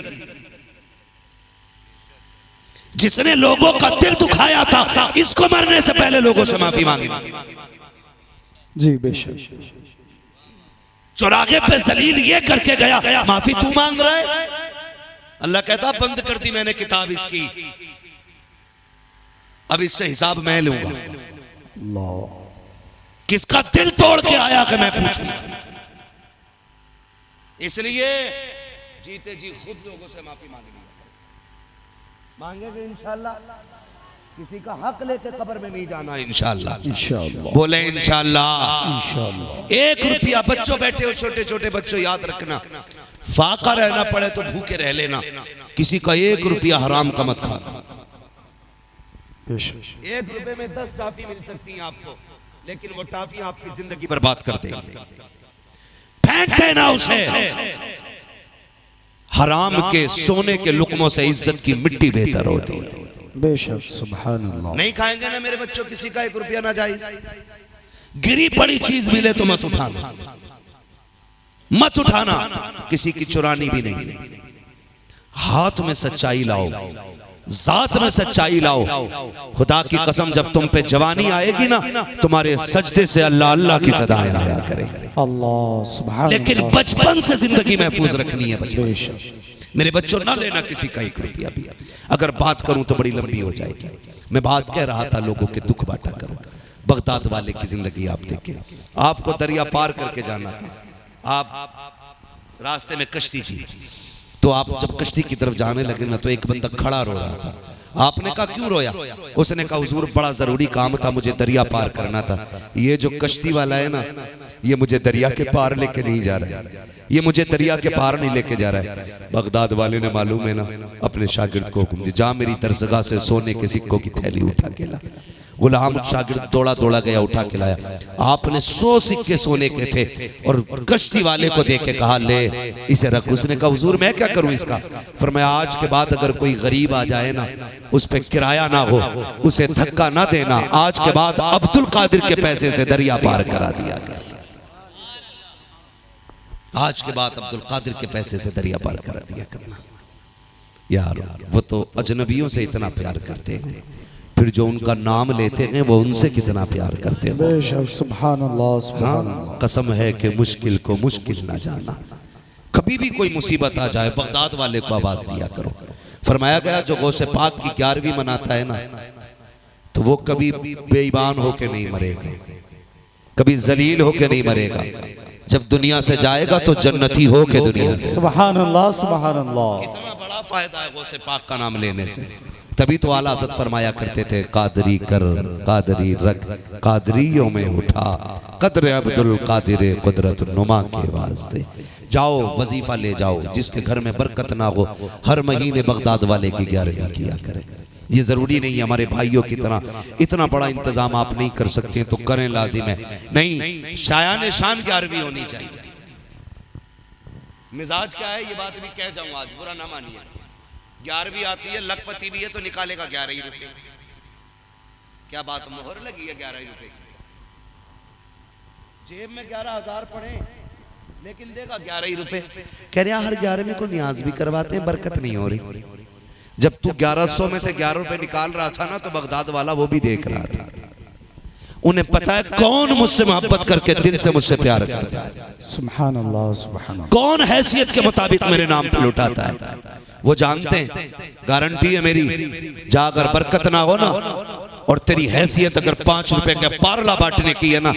जिसने लोगों का दिल दुखाया था। इसको मरने से पहले लोगों से माफी मांगनी थी। जी बेशक। चौराहे पे जलील ये करके गया, माफी तू मांग रहा है। अल्लाह कहता बंद कर दी मैंने किताब इसकी, अब इससे हिसाब मैं लूंगा। किसका दिल तोड़ के आया कि मैं पूछूंगा। इसलिए जीते जी खुद लोगों से माफी मांगेंगे इंशाअल्लाह। किसी का हक लेके कब्र में नहीं जाना इंशाअल्लाह। इंशाअल्लाह बोले इंशाअल्लाह। इंशाअल्लाह। 1 रुपया, बच्चों बैठे हो छोटे छोटे बच्चों, याद रखना, फाका रहना पड़े तो भूखे रह लेना, किसी का 1 रुपया हराम का मत खाना। 1 रुपए में 10 टॉफी मिल सकती है आपको, लेकिन वो टॉफी आपकी जिंदगी बर्बाद कर देगी। फेंक देना उसे। हराम के सोने के लुकमों से इज्जत की मिट्टी बेहतर होती है। बेशक सुभान अल्लाह। नहीं खाएंगे ना मेरे बच्चों किसी का 1 रुपया ना जायज। गिरी पड़ी चीज मिले तो मत उठाना, मत उठाना, किसी की चुरानी भी नहीं। हाथ में सच्चाई लाओ, जात में सच्चाई लाओ। खुदा की कसम जब तुम पे जवानी आएगी ना, तुम्हारे सजदे से अल्लाह अल्लाह की सदाएं आया करेंगे। अल्लाह सुभान। लेकिन बचपन से जिंदगी महफूज रखनी है बचपन। बेशक। मेरे बच्चों ना लेना किसी का 1 रुपया भी। अगर बात करूं तो बड़ी लंबी हो जाएगी। मैं बात कह रहा था लोगों के दुख बांटा करो। बगदाद वाले की जिंदगी आप देखें, आपको दरिया पार करके जाना था, आप रास्ते में कश्ती थी, तो आप जब कश्ती की तरफ जाने लगे ना तो एक बंदा खड़ा रो रहा था। आपने कहा क्यों रोया? उसने कहा हुजूर बड़ा जरूरी काम था, मुझे दरिया पार करना था। ये जो कश्ती वाला है ना, ये मुझे दरिया के पार लेके नहीं जा रहा है, ये मुझे दरिया के पार नहीं लेके जा रहा है। बगदाद वाले ने मालूम है ना अपने शागिर्द को हुक्म दिया, जा मेरी दरसगाह से सोने के सिक्कों की थैली उठा के ला। गुलाम शागिर्द दौड़ा दौड़ा गया, उठा के लाया। आपने 100 सिक्के सोने के थे और कश्ती वाले को देख के कहा ले इसे रख। उसने कहा हुजूर मैं क्या करूं इसका? फरमाया आज के बाद अगर कोई गरीब आ जाए ना, उस पे किराया ना हो, उसे धक्का ना देना। आज के बाद अब्दुल कादिर के पैसे से दरिया पार करा दिया कर। आज के बाद अब्दुल कादिर के पैसे से दरिया पार करा दिया करना। यार वो तो अजनबियों से इतना प्यार करते हैं, फिर जो उनका नाम लेते हैं वो उनसे कितना प्यार करते हैं। बेशक सुभान अल्लाह सुभान अल्लाह। कसम है कि मुश्किल को मुश्किल ना जाना। कभी भी कोई मुसीबत आ जाए बगदाद वाले को आवाज दिया करो। फरमाया गया जो गौसे पाक की 11वीं मनाता है ना, तो वो कभी बेईमान होके नहीं मरेगा, कभी जलील होके नहीं मरेगा। जब दुनिया से जाएगा तो जन्नती हो के दुनिया से। सुभान अल्लाह सुभान अल्लाह। कितना बड़ा फायदा है गौसे पाक का नाम लेने से। तभी तो आला हज़रत फरमाया करते थे कादरी कर कादरी रख कादरियों में उठा कदर अब्दुल कादिर कुदरत नुमा के वास्ते। जाओ वजीफा ले जाओ, जिसके घर में बरकत ना हो हर महीने बगदाद वाले की 11वीं किया करें। ये जरूरी नहीं है हमारे भाइयों की तरह इतना बड़ा इंतजाम आप नहीं कर सकते हैं तो करें, लाजिम है। नहीं, शायान शान 11वीं होनी चाहिए। मिजाज क्या है ये बात भी कह जाऊं, आज बुरा ना मानिए। 11वीं आती है, लखपति भी है तो निकालेगा 11 रुपए। क्या बात, मोहर लगी है 11 रुपए की? जेब में 11,000 पड़े लेकिन देगा 11 रुपए। कह रहे हर 11वें को न्याज भी करवाते हैं, बरकत नहीं हो रही। जब तू 1100 में से 11 रुपए निकाल रहा था ना, तो बगदाद वाला वो भी देख रहा था। उन्हें पता है कौन मुझसे मोहब्बत करके दिल से मुझसे प्यार करता है, सुभान अल्लाह सुभान अल्लाह। कौन हैसियत के मुताबिक मेरे नाम पे लुटाता है, वो जानते हैं। गारंटी है मेरी, जा अगर बरकत ना हो ना और तेरी हैसियत अगर 5 रुपए का पारला बांटने की है ना,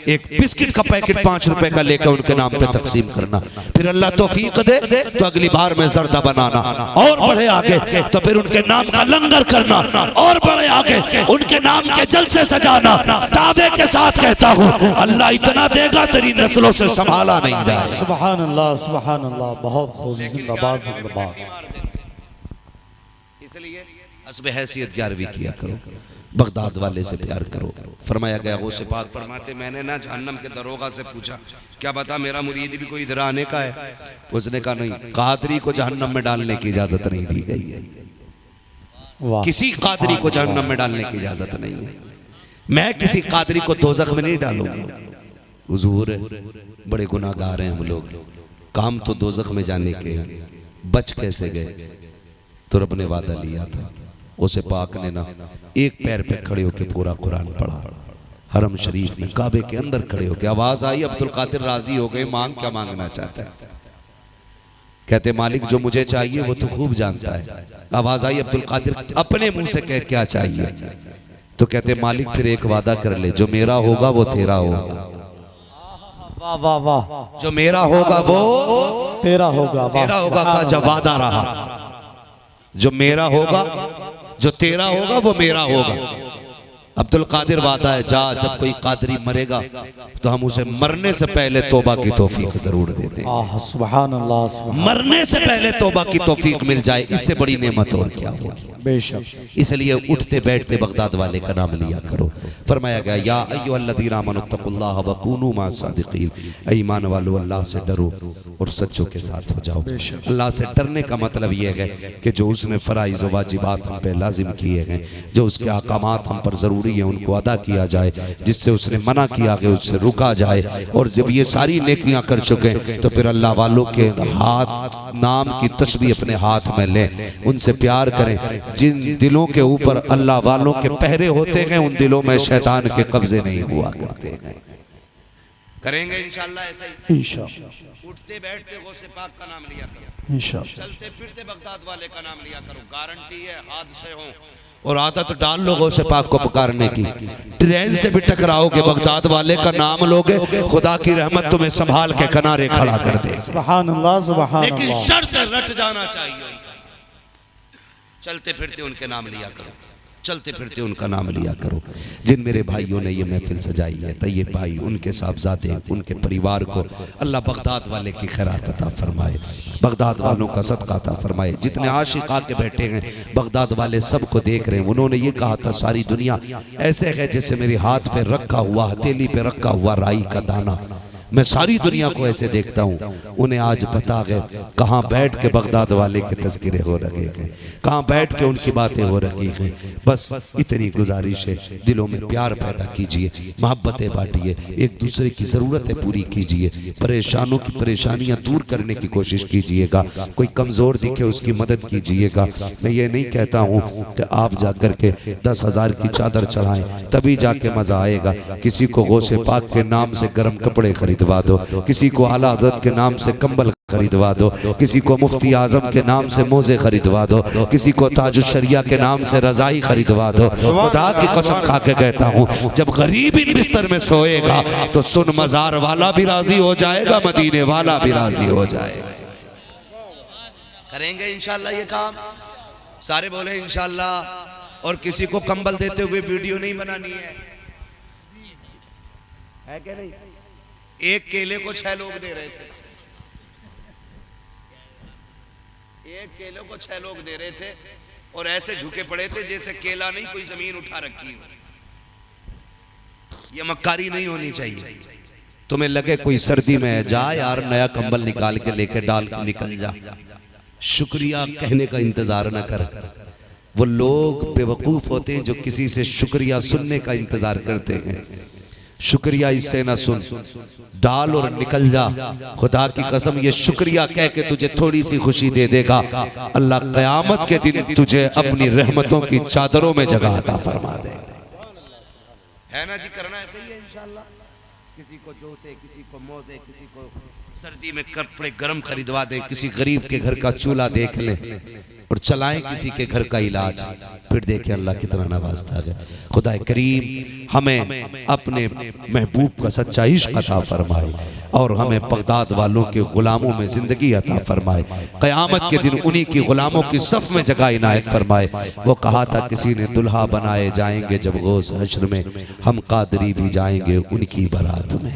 एक बिस्किट का पैकेट 5 रुपए का लेकर उनके नाम पे तकसीम करना। फिर अल्लाह तौफीक दे तो अगली बार में जर्दा बनाना, और बढ़े आगे तो फिर उनके नाम का लंगर करना, और बढ़े आगे उनके नाम के जलसे सजाना। दावे के साथ कहता हूँ अल्लाह इतना देगा तेरी नस्लों से संभाला नहीं जाए। सुभान अल्लाह सुभान अल्लाह। बहुत खूब, जिंदाबाद जिंदाबाद। इसलिए हस्ब हैसियत 11वीं किया करो, बगदाद वाले से प्यार करो। फरमाया गया गौसे पाक फरमाते मैंने ना जहन्नम के दरोगा से पूछा क्या बता मेरा मुरीद भी कोई इधर आने का है? उसने कहा नहीं, कादरी को जहन्नम में डालने की इजाजत नहीं दी गई है। किसी कादरी को जहन्नम में डालने की इजाजत नहीं है। मैं किसी कादरी को दोजख में नहीं डालूंगा। हुजूर बड़े गुनाहगार हैं हम लोग, काम तो दोजख में जाने के हैं, बच कैसे गए? तो रब ने वादा लिया था। उसे पाक ने ना एक पैर पे खड़े होकर पूरा कुरान पढ़ा, हरम शरीफ में काबे के अंदर खड़े होकर। आवाज आई अब्दुल कादिर राजी हो गए, मांग क्या मांगना चाहता है? कहते मालिक जो मुझे चाहिए वो तो खूब जानता है। आवाज आई अब्दुल कादिर अपने मुंह से कह क्या चाहिए? तो कहते मालिक फिर एक वादा कर ले, जो मेरा होगा वो तेरा होगा। वाह वाह वाह। जो मेरा होगा वो तेरा होगा, तेरा होगा का जब वादा रहा। जो मेरा होगा, जो तेरा होगा वो मेरा होगा। अब्दुल कादिर वादा है, जा जब कोई कादरी मरेगा तो हम उसे मरने से पहले तौबा की तौफीक जरूर दे दें। सुभान अल्लाह सुभान। मरने से पहले तौबा की तौफीक मिल जाए, इससे बड़ी नेमत और क्या होगी? बेशक। इसलिए उठते बैठते बगदाद वाले का नाम लिया करो। फरमाया गया या अय्युहल्लज़ीना आमनुत्तकुल्लाह व कूनू माअस सादिकीन, ईमान वालों अल्लाह से डरो और सच्चों के साथ हो जाओ। अल्लाह से डरने का मतलब यह है कि जो उसने फराइज़ व वाजिबात हम पे लाजिम किए हैं, जो उसके अहकामात हम पर जरूरी है उनको अदा किया जाए, जिससे उसने मना किया कि उससे रुका जाए। और जब ये सारी नेकियां कर चुके तो फिर अल्लाह वालों के हाथ नाम की तस्बीह अपने हाथ में लें, उनसे प्यार करें। जिन दिलों के ऊपर अल्लाह वालों के पहरे होते हैं उन दिलों में शैतान के कब्जे नहीं हुआ करते हैं। करेंगे इंशाअल्लाह ऐसा ही। इंशाअल्लाह। उठते बैठते गौसे पाक का नाम लिया करो, इंशाअल्लाह। चलते फिरते बगदाद वाले का नाम लिया करो। गारंटी है हादसे हों और आदत तो डाल लो गौसे पाक को पुकारने की। ट्रेन से भी टकराओगे बगदाद वाले का नाम लोगे, खुदा की रहमत तुम्हें संभाल के किनारे खड़ा कर दे। सुभान अल्लाह सुभान अल्लाह। लेकिन शर्त रट जाना चाहिए। चलते फिरते उनके नाम लिया करो, चलते फिरते उनका नाम लिया करो। जिन मेरे भाइयों ने ये महफिल सजाई है, तैयब भाई, उनके साहबजादे, उनके परिवार को अल्लाह बगदाद वाले की खैरात अता फरमाए, बगदाद वालों का सदका अता फरमाए। जितने आशिक आके बैठे हैं बगदाद वाले सबको देख रहे हैं। उन्होंने ये कहा था सारी दुनिया ऐसे है जैसे मेरे हाथ पे रखा हुआ, हथेली पे रखा हुआ राई का दाना, मैं सारी दुनिया को ऐसे देखता हूँ। उन्हें आज पता है कहाँ बैठ के बगदाद वाले के तज़किरे हो रहे हैं, कहाँ बैठ के उनकी बातें हो रही हैं। बस इतनी गुजारिश है, दिलों में प्यार पैदा कीजिए, मोहब्बतें बांटिए, एक दूसरे की ज़रूरतें पूरी कीजिए, परेशानों की परेशानियाँ दूर करने की कोशिश कीजिएगा। कोई कमज़ोर दिखे उसकी मदद कीजिएगा। मैं ये नहीं कहता हूँ कि आप जा कर के 10,000 की चादर चढ़ाएं तभी जाके मज़ा आएगा। किसी को गौसे पाक के नाम से गर्म कपड़े खरीदवा दो, किसी को आला हज़रत के नाम से कंबल खरीदवा दो, किसी को मुफ्ती आजम के नाम से मोजे खरीदवा दो, किसी को ताजुश शरिया के नाम से रजाई खरीदवा दो। खुदा की कसम खा के कहता हूँ, जब गरीब इन बिस्तर में सोएगा तो सुन मजार वाला भी राजी हो जाएगा, मदीने वाला भी राजी हो जाएगा। करेंगे इंशाल्लाह ये काम, सारे बोले इंशाल्लाह। और किसी को कंबल देते हुए वीडियो नहीं बनानी है क्या? नहीं, एक केले को 6 लोग दे रहे थे, एक केले को 6 लोग दे रहे थे और ऐसे झुके पड़े थे जैसे केला नहीं कोई जमीन उठा रखी हो। ये मक्कारी नहीं होनी चाहिए। तुम्हें लगे कोई सर्दी में है, जा यार नया कंबल निकाल के लेके डाल के निकल जा। शुक्रिया कहने का इंतजार न कर। वो लोग बेवकूफ होते हैं जो किसी से शुक्रिया सुनने का इंतजार करते हैं। शुक्रिया इससे ना सुन, डाल और निकल जा। खुदा की कसम ये शुक्रिया कह के तुझे थोड़ी सी खुशी दे देगा, अल्लाह क़यामत के दिन तुझे अपनी रहमतों की चादरों में जगह अता फरमा देगा। है ना जी? करना ऐसे ही है इंशाल्लाह। किसी को जूते, किसी को मोजे, किसी को सर्दी में कपड़े गर्म खरीदवा दे, किसी गरीब के घर का चूल्हा देख ले और चलाएं किसी के घर का इलाज, फिर देखें अल्लाह कितना नवाजता है। खुदा करीम हमें अपने महबूब का सच्चा इश्क अता फरमाए और हमें बगदाद वालों के गुलामों में जिंदगी अता फरमाए। क़यामत के दिन उन्हीं की गुलामों की सफ में जगह इनायत फरमाए। वो कहा था किसी ने दुल्हा बनाए जाएंगे जब गौस हश्र में, हम कादरी भी जाएंगे उनकी बारात में।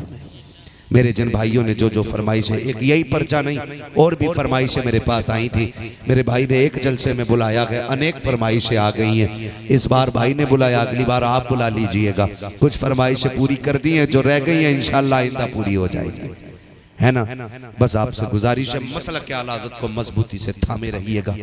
मेरे जिन भाइयों ने जो जो फरमाइश है, एक यही पर्चा नहीं और भी फरमाइशें मेरे पास आई थी। मेरे भाई ने एक जलसे में बुलाया है, अनेक फरमाइशें आ गई हैं। इस बार भाई ने बुलाया, अगली बार आप बुला लीजिएगा। कुछ फरमाइशें पूरी कर दी हैं, जो रह गई हैं इंशाअल्लाह आइंदा पूरी हो जाएगी, है ना? बस आपसे गुजारिश है, मसला के आला हज़रत को मजबूती से थामे रहिएगा,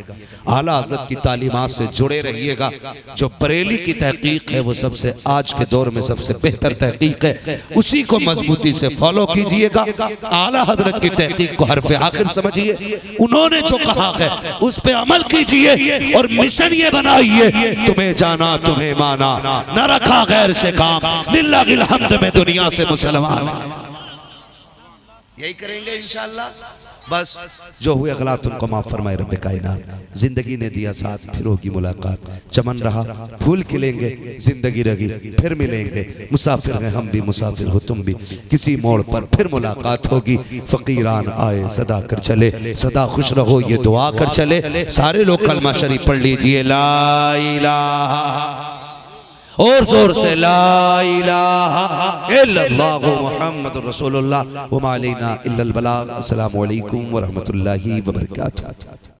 आला हज़रत की तालीमात से जुड़े रहिएगा। जो बरेली की तहकीक है वो सबसे आज के दौर में सबसे बेहतर तहकीक है, उसी को मजबूती से फॉलो कीजिएगा। आला हज़रत की तहकीक को हरफ आखिर समझिए, उन्होंने जो कहा है उस पर अमल कीजिए और मिशन ये बनाइए, तुम्हें जाना तुम्हें माना, न रखा गैर से काम, लिल्लाहिल हम्द में दुनिया से मुसलमान। यही करेंगे इंशाअल्लाह। बस जो हुए गलत उनको माफ फरमाए रब्बे कायनात। जिंदगी ने दिया साथ, फिर होगी मुलाकात। चमन रहा फूल खिलेंगे, जिंदगी रही फिर मिलेंगे। मुसाफिर हैं हम भी, मुसाफिर हो तुम भी, किसी मोड़ पर फिर मुलाकात होगी। फकीरान आए सदा कर चले, सदा खुश रहो ये दुआ कर चले। सारे लोग कलमा शरीफ पढ़ लीजिए, ला इलाहा, और जोर से ला इलाहा इल्लल्लाहु मुहम्मदुर रसूलुल्लाह व मा अलैना इल्लल बलाग। अस्सलामु अलैकुम व रहमतुल्लाहि व बरकातुहू।